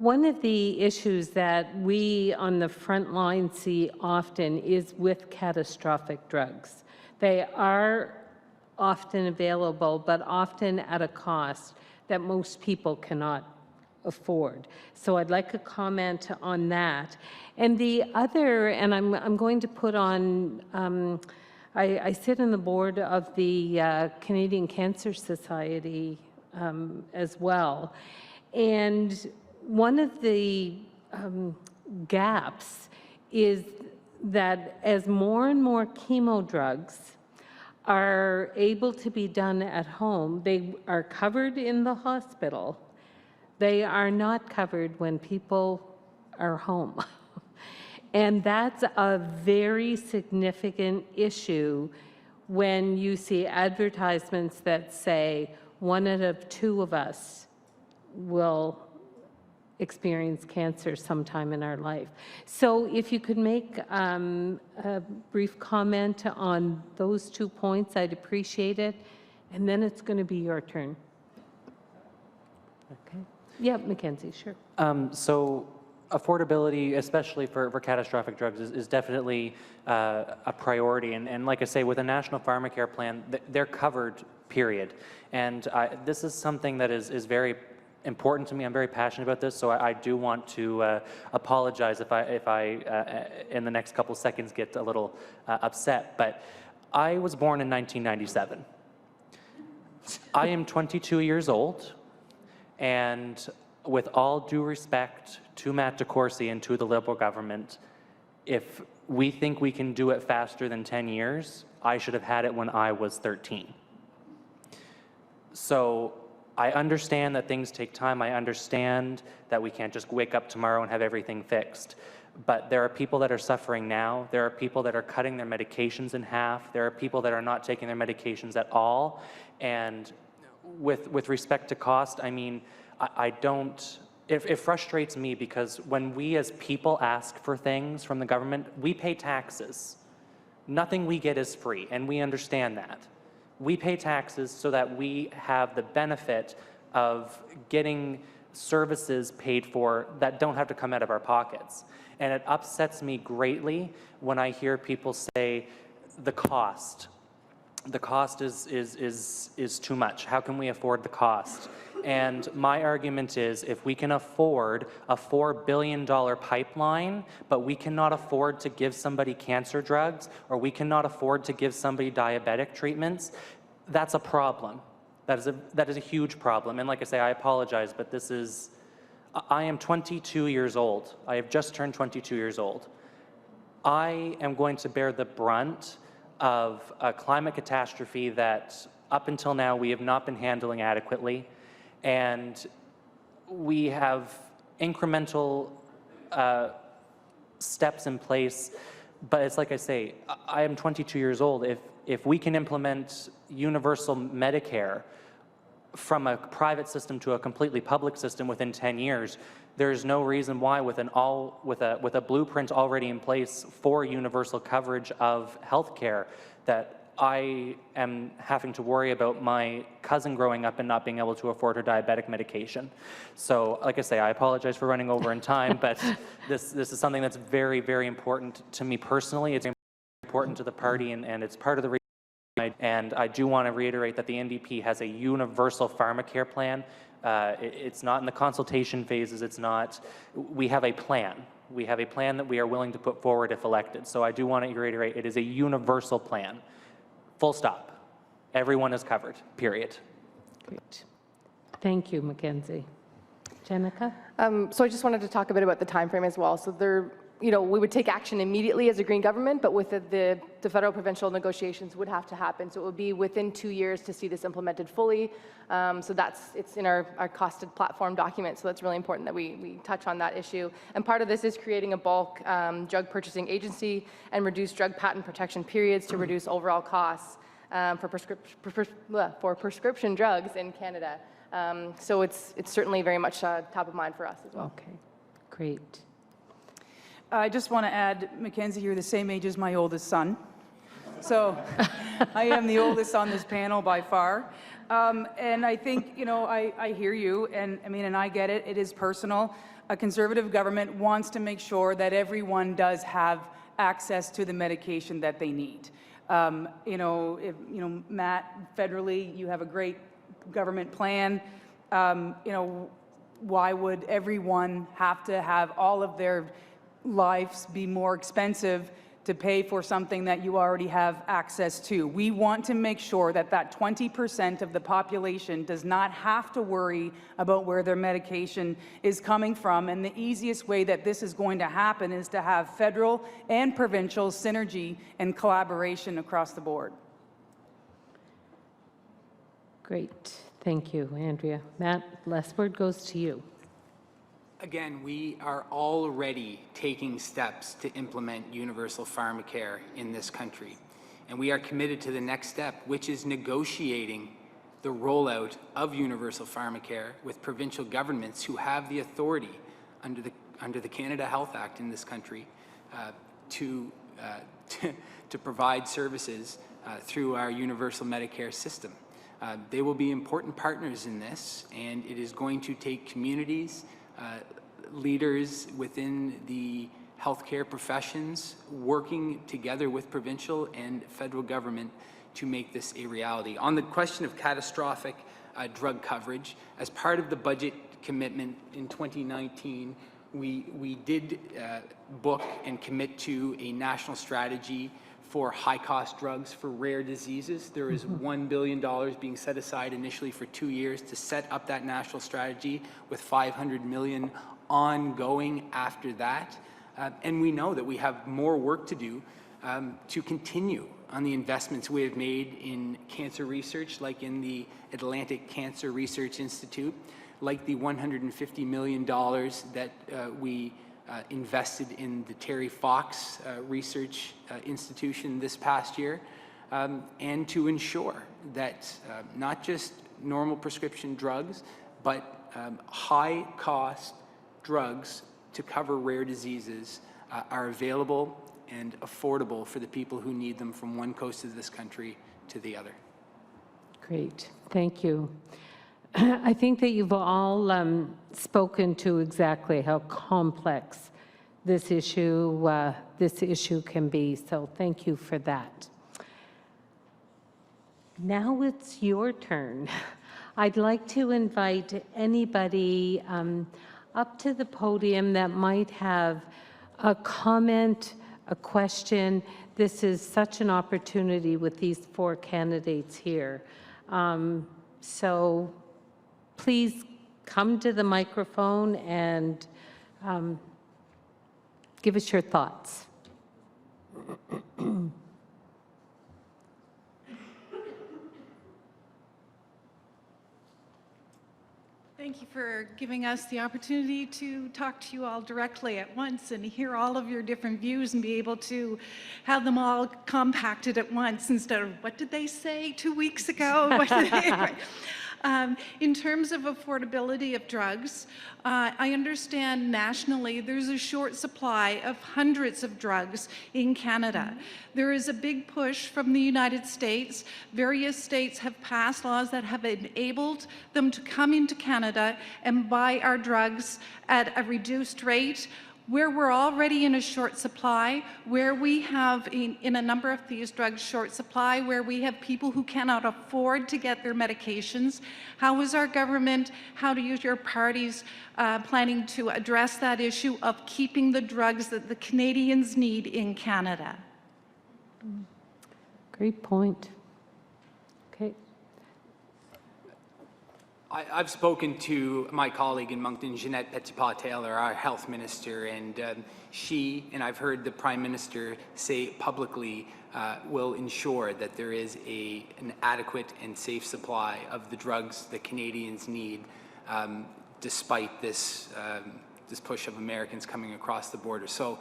One of the issues that we on the front line see often is with catastrophic drugs. They are often available, but often at a cost that most people cannot afford. So I'd like a comment on that. And the other, and I'm going to put on, I sit on the board of the Canadian Cancer Society as well. And one of the gaps is that as more and more chemo drugs are able to be done at home, they are covered in the hospital. They are not covered when people are home. And that's a very significant issue when you see advertisements that say 1 out of 2 of us will experience cancer sometime in our life. So if you could make a brief comment on those 2 points, I'd appreciate it. And then it's going to be your turn. Okay. Yeah, Mackenzie, sure. So affordability, especially for catastrophic drugs, is definitely a priority. And like I say, with a national pharmacare plan, they're covered, period. And this is something that is very important to me. I'm very passionate about this, so I do want to apologize if I in the next couple seconds get a little upset. But I was born in 1997. I am 22 years old, and with all due respect to Matt DeCourcy and to the Liberal government, if we think we can do it faster than 10 years, I should have had it when I was 13. So I understand that things take time. I understand that we can't just wake up tomorrow and have everything fixed. But there are people that are suffering now. There are people that are cutting their medications in half. There are people that are not taking their medications at all. And with respect to cost, I mean, I don't, it frustrates me because when we as people ask for things from the government, we pay taxes. Nothing we get is free, and we understand that. We pay taxes so that we have the benefit of getting services paid for that don't have to come out of our pockets. And it upsets me greatly when I hear people say the cost is too much. How can we afford the cost? And my argument is, if we can afford a $4 billion pipeline, but we cannot afford to give somebody cancer drugs, or we cannot afford to give somebody diabetic treatments, that's a problem. That is a huge problem. And like I say, I apologize, but this is, I am 22 years old. I have just turned 22 years old. I am going to bear the brunt of a climate catastrophe that up until now we have not been handling adequately. And we have incremental steps in place, but it's like I say, I am 22 years old. If we can implement universal Medicare from a private system to a completely public system within 10 years, there's no reason why with a blueprint already in place for universal coverage of healthcare that I am having to worry about my cousin growing up and not being able to afford her diabetic medication. So, like I say, I apologize for running over in time, but this is something that's very, very important to me personally. It's important to the party, and it's part of the reason. And I do want to reiterate that the NDP has a universal pharmacare plan. It's not in the consultation phases. It's not. We have a plan. We have a plan that we are willing to put forward if elected. So I do want to reiterate, it is a universal plan. Full stop. Everyone is covered, period. Great. Thank you, Mackenzie. Jenica? So I just wanted to talk a bit about the time frame as well. So there, we would take action immediately as a Green government, but with the federal provincial negotiations would have to happen. So it would be within 2 years to see this implemented fully. So it's in our costed platform document. So that's really important that we touch on that issue. And part of this is creating a bulk drug purchasing agency and reduce drug patent protection periods to reduce overall costs for prescription drugs in Canada. So it's certainly very much top of mind for us as well. Okay, great. I just want to add, Mackenzie, you're the same age as my oldest son. So I am the oldest on this panel by far. And I think, I hear you, and I get it. It is personal. A Conservative government wants to make sure that everyone does have access to the medication that they need. Matt, federally, you have a great government plan. Why would everyone have to have all of their lives be more expensive to pay for something that you already have access to? We want to make sure that 20% of the population does not have to worry about where their medication is coming from. And the easiest way that this is going to happen is to have federal and provincial synergy and collaboration across the board. Great. Thank you, Andrea. Matt, last word goes to you. Again, we are already taking steps to implement universal pharmacare in this country. And we are committed to the next step, which is negotiating the rollout of universal pharmacare with provincial governments who have the authority under the Canada Health Act in this country to provide services through our universal Medicare system. They will be important partners in this, and it is going to take communities, leaders within the healthcare professions working together with provincial and federal government to make this a reality. On the question of catastrophic drug coverage, as part of the budget commitment in 2019, we did book and commit to a national strategy for high-cost drugs for rare diseases. There is $1 billion being set aside initially for 2 years to set up that national strategy, with $500 million ongoing after that. And we know that we have more work to do to continue on the investments we have made in cancer research, like in the Atlantic Cancer Research Institute, like the $150 million that we invested in the Terry Fox Research Institution this past year, and to ensure that not just normal prescription drugs, but high-cost drugs to cover rare diseases are available and affordable for the people who need them from one coast of this country to the other. Great, Thank you. I think that you've all spoken to exactly how complex this issue can be, so thank you for that. Now it's your turn. I'd like to invite anybody up to the podium that might have a comment, a question. This is such an opportunity with these 4 candidates here. So please come to the microphone and give us your thoughts. Thank you for giving us the opportunity to talk to you all directly at once and hear all of your different views and be able to have them all compacted at once instead of, what did they say 2 weeks ago? What did they, in terms of affordability of drugs, I understand nationally there's a short supply of hundreds of drugs in Canada. There is a big push from the United States. Various states have passed laws that have enabled them to come into Canada and buy our drugs at a reduced rate. Where we're already in a short supply, where we have in a number of these drugs short supply, where we have people who cannot afford to get their medications, how is our government, how do your parties planning to address that issue of keeping the drugs that the Canadians need in Canada? Great point. Okay. I've spoken to my colleague in Moncton, Jeanette Petitpas-Taylor, our health minister, and she, and I've heard the Prime Minister say publicly, will ensure that there is an adequate and safe supply of the drugs that Canadians need, despite this push of Americans coming across the border. So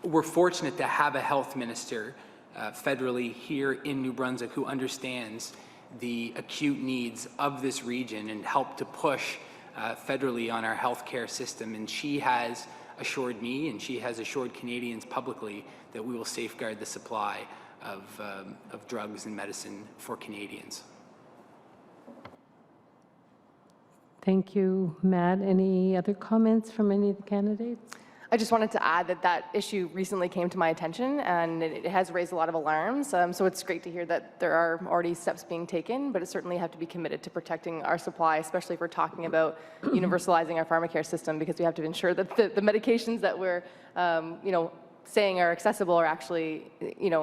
we're fortunate to have a health minister federally here in New Brunswick who understands the acute needs of this region and help to push federally on our healthcare system. And she has assured me, and she has assured Canadians publicly, that we will safeguard the supply of drugs and medicine for Canadians. Thank you, Matt. Any other comments from any of the candidates? I just wanted to add that that issue recently came to my attention, and it has raised a lot of alarms. So it's great to hear that there are already steps being taken, but it certainly have to be committed to protecting our supply, especially if we're talking about universalizing our pharmacare system, because we have to ensure that the medications that we're, saying are accessible are actually,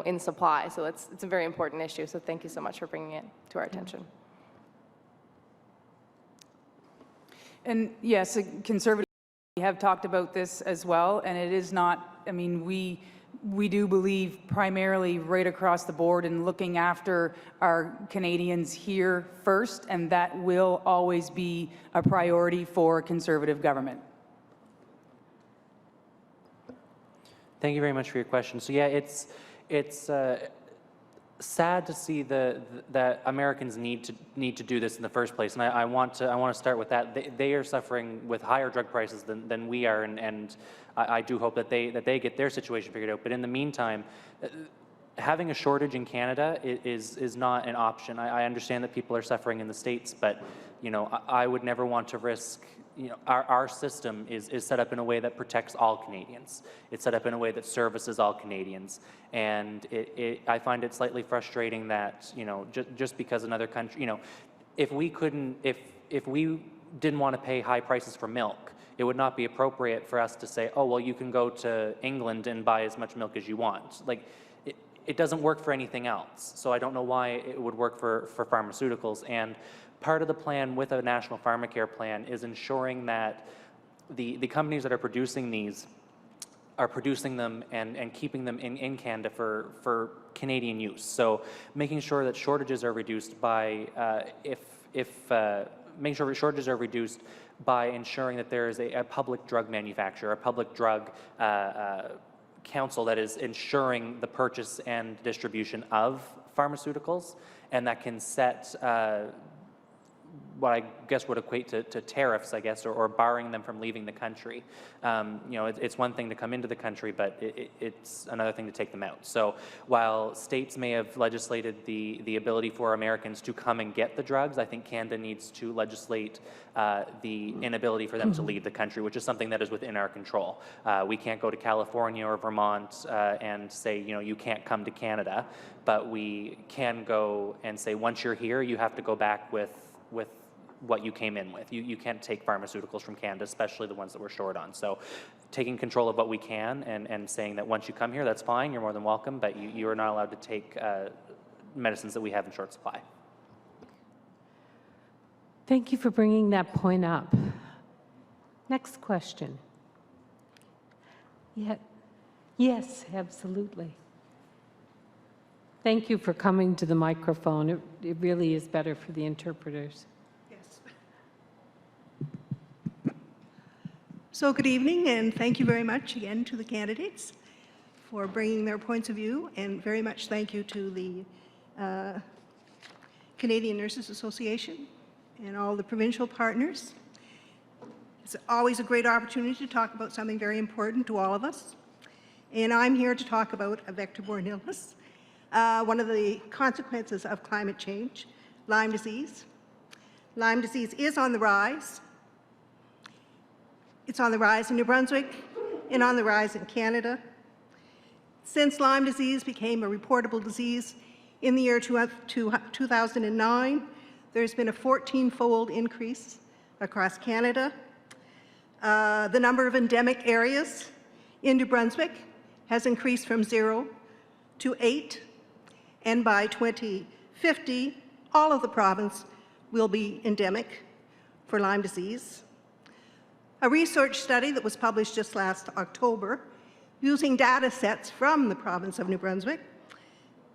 in supply. So it's a very important issue. So thank you so much for bringing it to our attention. And yes, Conservative. We have talked about this as well, and it is not, I mean, we do believe primarily right across the board in looking after our Canadians here first, and that will always be a priority for Conservative government. Thank you very much for your question. So yeah, it's sad to see that Americans need to do this in the first place, and I want to start with that. They are suffering with higher drug prices than we are, and I do hope that they get their situation figured out. But in the meantime, having a shortage in Canada is not an option. I understand that people are suffering in the States, but I would never want to risk. Our system is set up in a way that protects all Canadians. It's set up in a way that services all Canadians. And I find it slightly frustrating that, just because another country, if we didn't want to pay high prices for milk, it would not be appropriate for us to say, oh, well, you can go to England and buy as much milk as you want. Like, it doesn't work for anything else. So I don't know why it would work for pharmaceuticals. And part of the plan with a national pharmacare plan is ensuring that the companies that are producing these are producing them and keeping them in Canada for Canadian use. So making sure that shortages are reduced by making sure shortages are reduced by ensuring that there is a public drug manufacturer, a public drug council that is ensuring the purchase and distribution of pharmaceuticals, and that can set what I guess would equate to tariffs, I guess, or barring them from leaving the country. You know, it's one thing to come into the country, but it's another thing to take them out. So while states may have legislated the ability for Americans to come and get the drugs, I think Canada needs to legislate the inability for them to leave the country, which is something that is within our control. We can't go to California or Vermont and say, you know, you can't come to Canada, but we can go and say, once you're here, you have to go back with what you came in with. You can't take pharmaceuticals from Canada, especially the ones that we're short on. So taking control of what we can and saying that once you come here, that's fine, you're more than welcome, but you are not allowed to take medicines that we have in short supply. Thank you for bringing that point up. Next question. Yeah. Yes, absolutely. Thank you for coming to the microphone. It really is better for the interpreters. Yes. So good evening, and thank you very much again to the candidates for bringing their points of view, and very much thank you to the Canadian Nurses Association and all the provincial partners. It's always a great opportunity to talk about something very important to all of us, and I'm here to talk about a vector-borne illness. One of the consequences of climate change, Lyme disease. Lyme disease is on the rise. It's on the rise in New Brunswick and on the rise in Canada. Since Lyme disease became a reportable disease in the year 2009, there's been a 14-fold increase across Canada. The number of endemic areas in New Brunswick has increased from 0 to 8. And by 2050, all of the province will be endemic for Lyme disease. A research study that was published just last October, using data sets from the province of New Brunswick,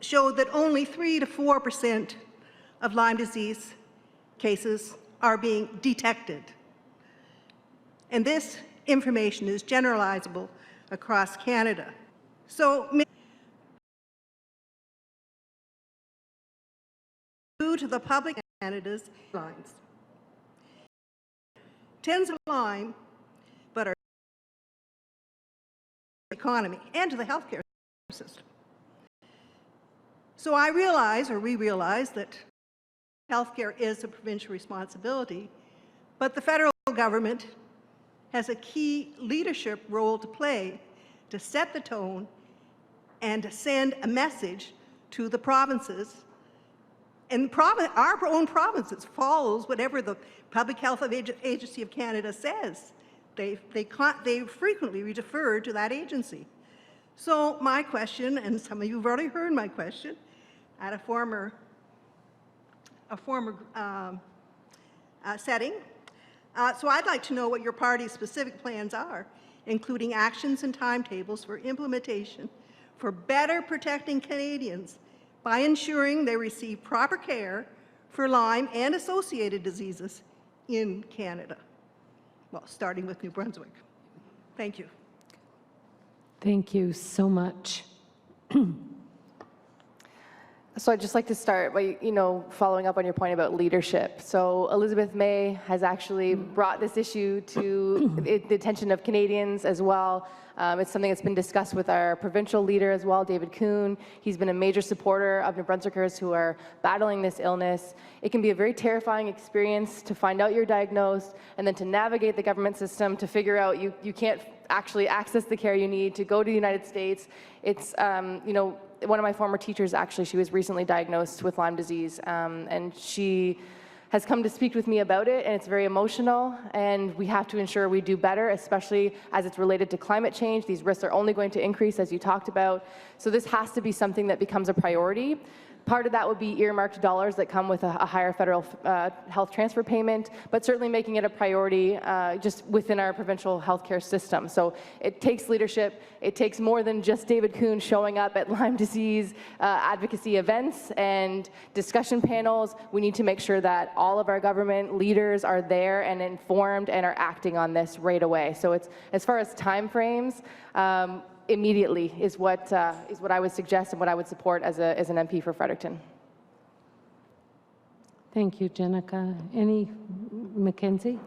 showed that only 3 to 4% of Lyme disease cases are being detected. And this information is generalizable across Canada. So, due to the public Canada's lines. Tens of Lyme, but our economy and to the healthcare system. So I realize, or we realize, that healthcare is a provincial responsibility, but the federal government has a key leadership role to play to set the tone and to send a message to the provinces. And our own provinces follows whatever the Public Health Agency of Canada says. They frequently refer to that agency. So my question, and some of you have already heard my question, at a former setting. So I'd like to know what your party's specific plans are, including actions and timetables for implementation for better protecting Canadians by ensuring they receive proper care for Lyme and associated diseases in Canada. Well, starting with New Brunswick. Thank you. Thank you so much. So I'd just like to start by, following up on your point about leadership. So Elizabeth May has actually brought this issue to the attention of Canadians as well. It's something that's been discussed with our provincial leader as well, David Kuhn. He's been a major supporter of New Brunswickers who are battling this illness. It can be a very terrifying experience to find out you're diagnosed and then to navigate the government system to figure out you can't actually access the care you need to go to the United States. It's, one of my former teachers, actually, she was recently diagnosed with Lyme disease, and she has come to speak with me about it, and it's very emotional, and we have to ensure we do better, especially as it's related to climate change. These risks are only going to increase, as you talked about. So this has to be something that becomes a priority. Part of that would be earmarked dollars that come with a higher federal health transfer payment, but certainly making it a priority just within our provincial healthcare system. So it takes leadership. It takes more than just David Kuhn showing up at Lyme disease advocacy events and discussion panels. We need to make sure that all of our government leaders are there and informed and are acting on this right away. So it's, as far as timeframes, immediately is what I would suggest and what I would support as an MP for Fredericton. Thank you, Jenica. Any, Mackenzie?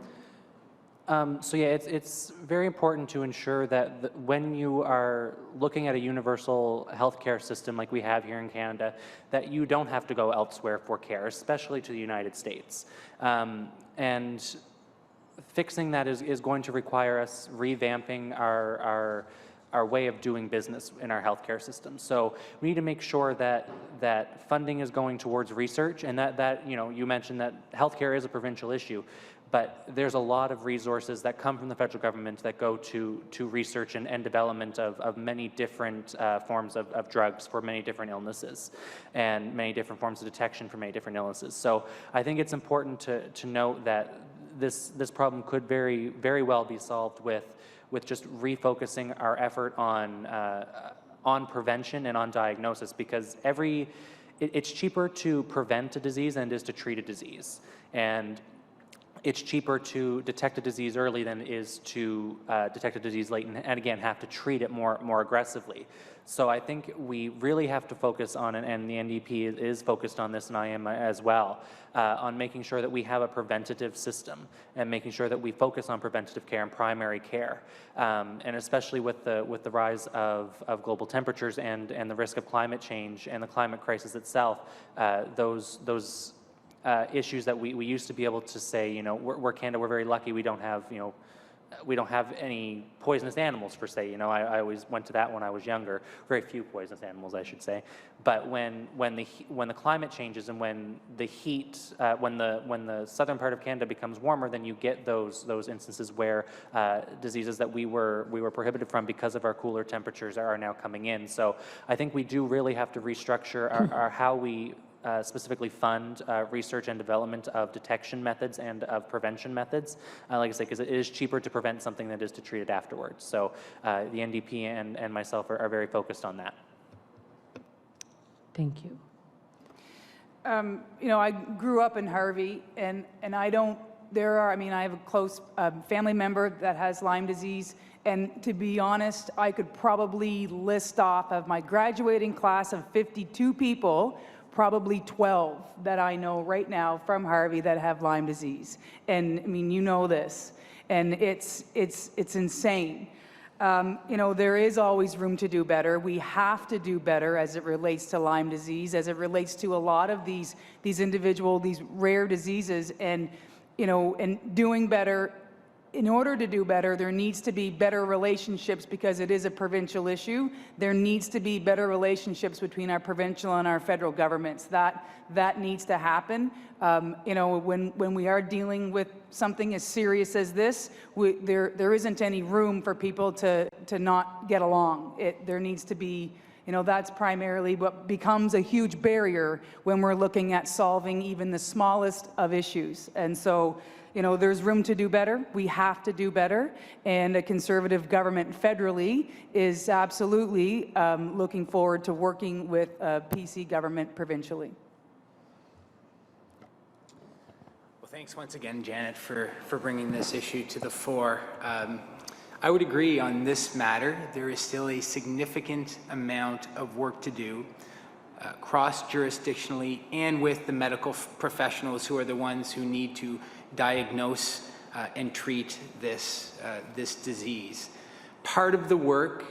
So yeah, it's very important to ensure that when you are looking at a universal healthcare system like we have here in Canada, that you don't have to go elsewhere for care, especially to the United States. And fixing that is going to require us revamping our way of doing business in our healthcare system. So we need to make sure that funding is going towards research, and that you mentioned that healthcare is a provincial issue, but there's a lot of resources that come from the federal government that go to research and development of many different forms of drugs for many different illnesses and many different forms of detection for many different illnesses. So I think it's important to note that this problem could very, very well be solved with just refocusing our effort on prevention and on diagnosis, because it's cheaper to prevent a disease than it is to treat a disease. And it's cheaper to detect a disease early than it is to detect a disease late and again have to treat it more aggressively. So I think we really have to focus on, and the NDP is focused on this, and I am as well, on making sure that we have a preventative system and making sure that we focus on preventative care and primary care. And especially with the rise of global temperatures and the risk of climate change and the climate crisis itself, those issues that we used to be able to say, we're Canada, we're very lucky, we don't have, we don't have any poisonous animals per se. I always went to that when I was younger. Very few poisonous animals, I should say. But when the climate changes and when the heat, when the southern part of Canada becomes warmer, then you get those instances where diseases that we were prohibited from because of our cooler temperatures are now coming in. So I think we do really have to restructure our how we specifically fund research and development of detection methods and of prevention methods, like I say, because it is cheaper to prevent something than it is to treat it afterwards. So the NDP and myself are very focused on that. Thank you. I grew up in Harvey, and I have a close family member that has Lyme disease, and to be honest, I could probably list off of my graduating class of 52 people, probably 12 that I know right now from Harvey that have Lyme disease. And this, and it's insane. There is always room to do better. We have to do better as it relates to Lyme disease, as it relates to a lot of these rare diseases, and doing better. In order to do better, there needs to be better relationships because it is a provincial issue. There needs to be better relationships between our provincial and our federal governments. That needs to happen. When we are dealing with something as serious as this, there isn't any room for people to not get along. There needs to be, that's primarily what becomes a huge barrier when we're looking at solving even the smallest of issues. And so, there's room to do better. We have to do better. And a Conservative government federally is absolutely looking forward to working with a PC government provincially. Well, thanks once again, Janet, for bringing this issue to the fore. I would agree on this matter. There is still a significant amount of work to do cross-jurisdictionally and with the medical professionals who are the ones who need to diagnose and treat this disease. Part of the work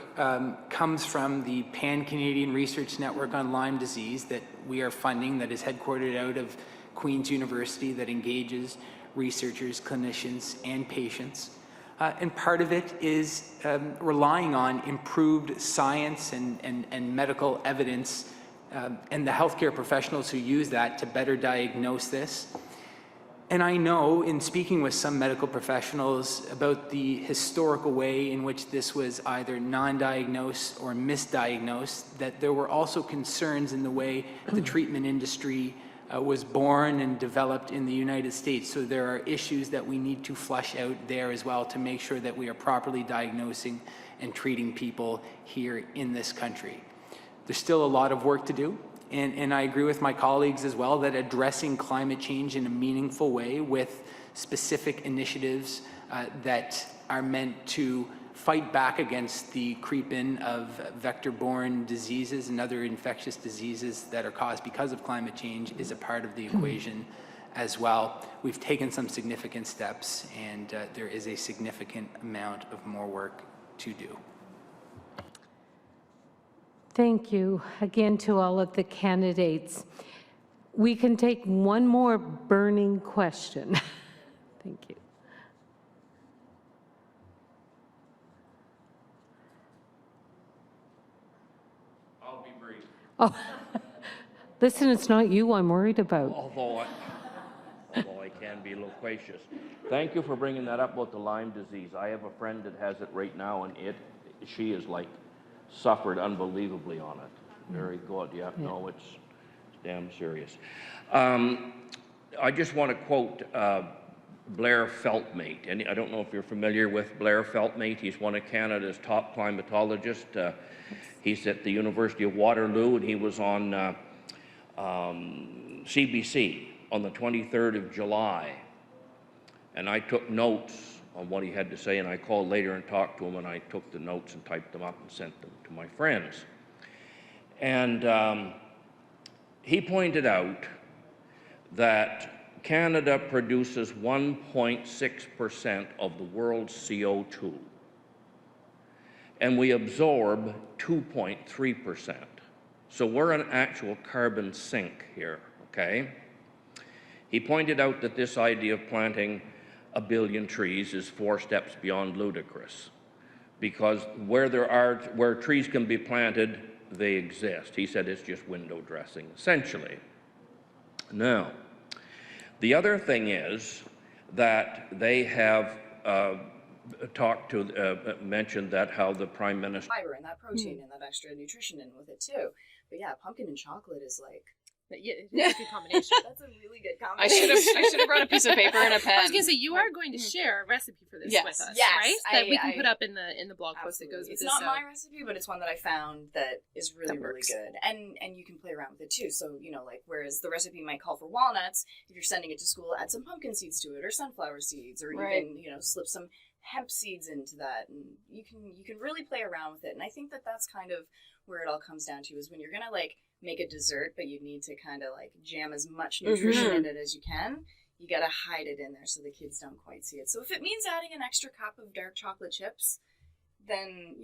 comes from the Pan-Canadian Research Network on Lyme disease that we are funding, that is headquartered out of Queen's University, that engages researchers, clinicians, and patients. And part of it is relying on improved science and medical evidence and the healthcare professionals who use that to better diagnose this. And I know, in speaking with some medical professionals about the historical way in which this was either non-diagnosed or misdiagnosed, that there were also concerns in the way the treatment industry was born and developed in the United States. So there are issues that we need to flush out there as well to make sure that we are properly diagnosing and treating people here in this country. There's still a lot of work to do. And I agree with my colleagues as well that addressing climate change in a meaningful way with specific initiatives that are meant to fight back against the creep-in of vector-borne diseases and other infectious diseases that are caused because of climate change is a part of the equation as well. We've taken some significant steps, and there is a significant amount of more work to do. Thank you again to all of the candidates. We can take one more burning question. Thank you. I'll be brief. Oh, listen, it's not you I'm worried about. Although I can be loquacious. Thank you for bringing that up about the Lyme disease. I have a friend that has it right now, and she is like suffered unbelievably on it. Very good. Yeah, no, it's damn serious. I just want to quote Blair Feltmate. And I don't know if you're familiar with Blair Feltmate. He's one of Canada's top climatologists. He's at the University of Waterloo, and he was on CBC on the 23rd of July. And I took notes on what he had to say, and I called later and talked to him, and I took the notes and typed them up and sent them to my friends. And he pointed out that Canada produces 1.6% of the world's CO2, and we absorb 2.3%. So we're an actual carbon sink here, okay? He pointed out that this idea of planting 1 billion trees is 4 steps beyond ludicrous, because where trees can be planted, they exist. He said it's just window dressing, essentially. Now, the other thing is that they have mentioned that how the Prime Minister... Fiber and that protein and that extra nutrition in with it too. But yeah, pumpkin and chocolate is like... Yeah, it's a good combination. That's a really good combination. I should have brought a piece of paper and a pen. I was gonna say you are going to share a recipe for this with us, right? That we can put up in the blog post that goes with this. It's not my recipe, but it's one that I found that is really good, and you can play around with it too. So like whereas the recipe might call for walnuts, if you're sending it to school, add some pumpkin seeds to it, or sunflower seeds, or even slip some hemp seeds into that, and you can really play around with it. And I think that that's kind of where it all comes down to, is when you're gonna make a dessert, but you need to kind of jam as much nutrition in it as you can, you got to hide it in there so the kids don't quite see it. So if it means adding an extra cup of dark chocolate chips, then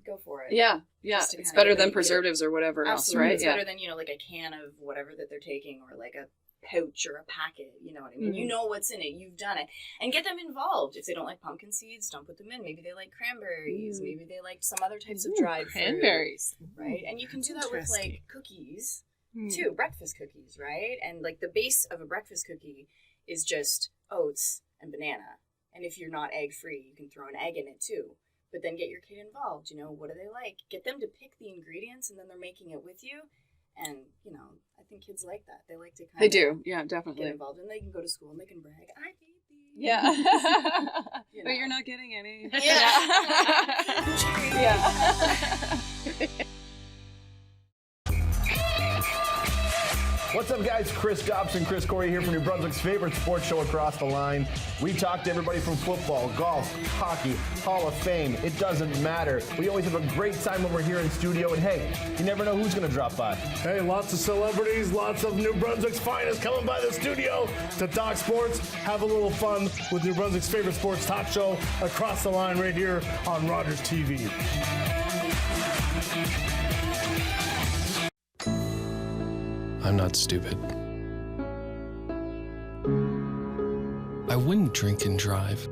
go for it. Yeah it's better than preservatives or whatever else, right? It's better than like a can of whatever that they're taking, or like a pouch or a packet, you know what I mean? You know what's in it, you've done it, and get them involved. If they don't like pumpkin seeds, don't put them in. Maybe they like cranberries, maybe they like some other types of dried cranberries fruit, right? And you can do that with cookies too, breakfast cookies, right? And the base of a breakfast cookie is just oats and banana, and if you're not egg free, you can throw an egg in it too. But then get your kid involved. What do they like? Get them to pick the ingredients, and then they're making it with you. And, I think kids like that. They like to kind of... They do, yeah, definitely. Get involved, and they can go to school and they can brag, I made these. Yeah. But you're not getting any. Yeah. What's up, guys? Chris Dobson, Chris Corey here from New Brunswick's favorite sports show, Across the Line. We talk to everybody from football, golf, hockey, Hall of Fame. It doesn't matter. We always have a great time when we're here in studio, and hey, you never know who's going to drop by. Hey, lots of celebrities, lots of New Brunswick's finest coming by the studio to talk sports, have a little fun with New Brunswick's favorite sports talk show, Across the Line, right here on Rogers TV. I'm not stupid. I wouldn't drink and drive.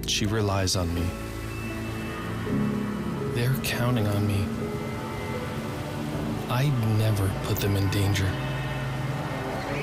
She relies on me. They're counting on me. I'd never put them in danger.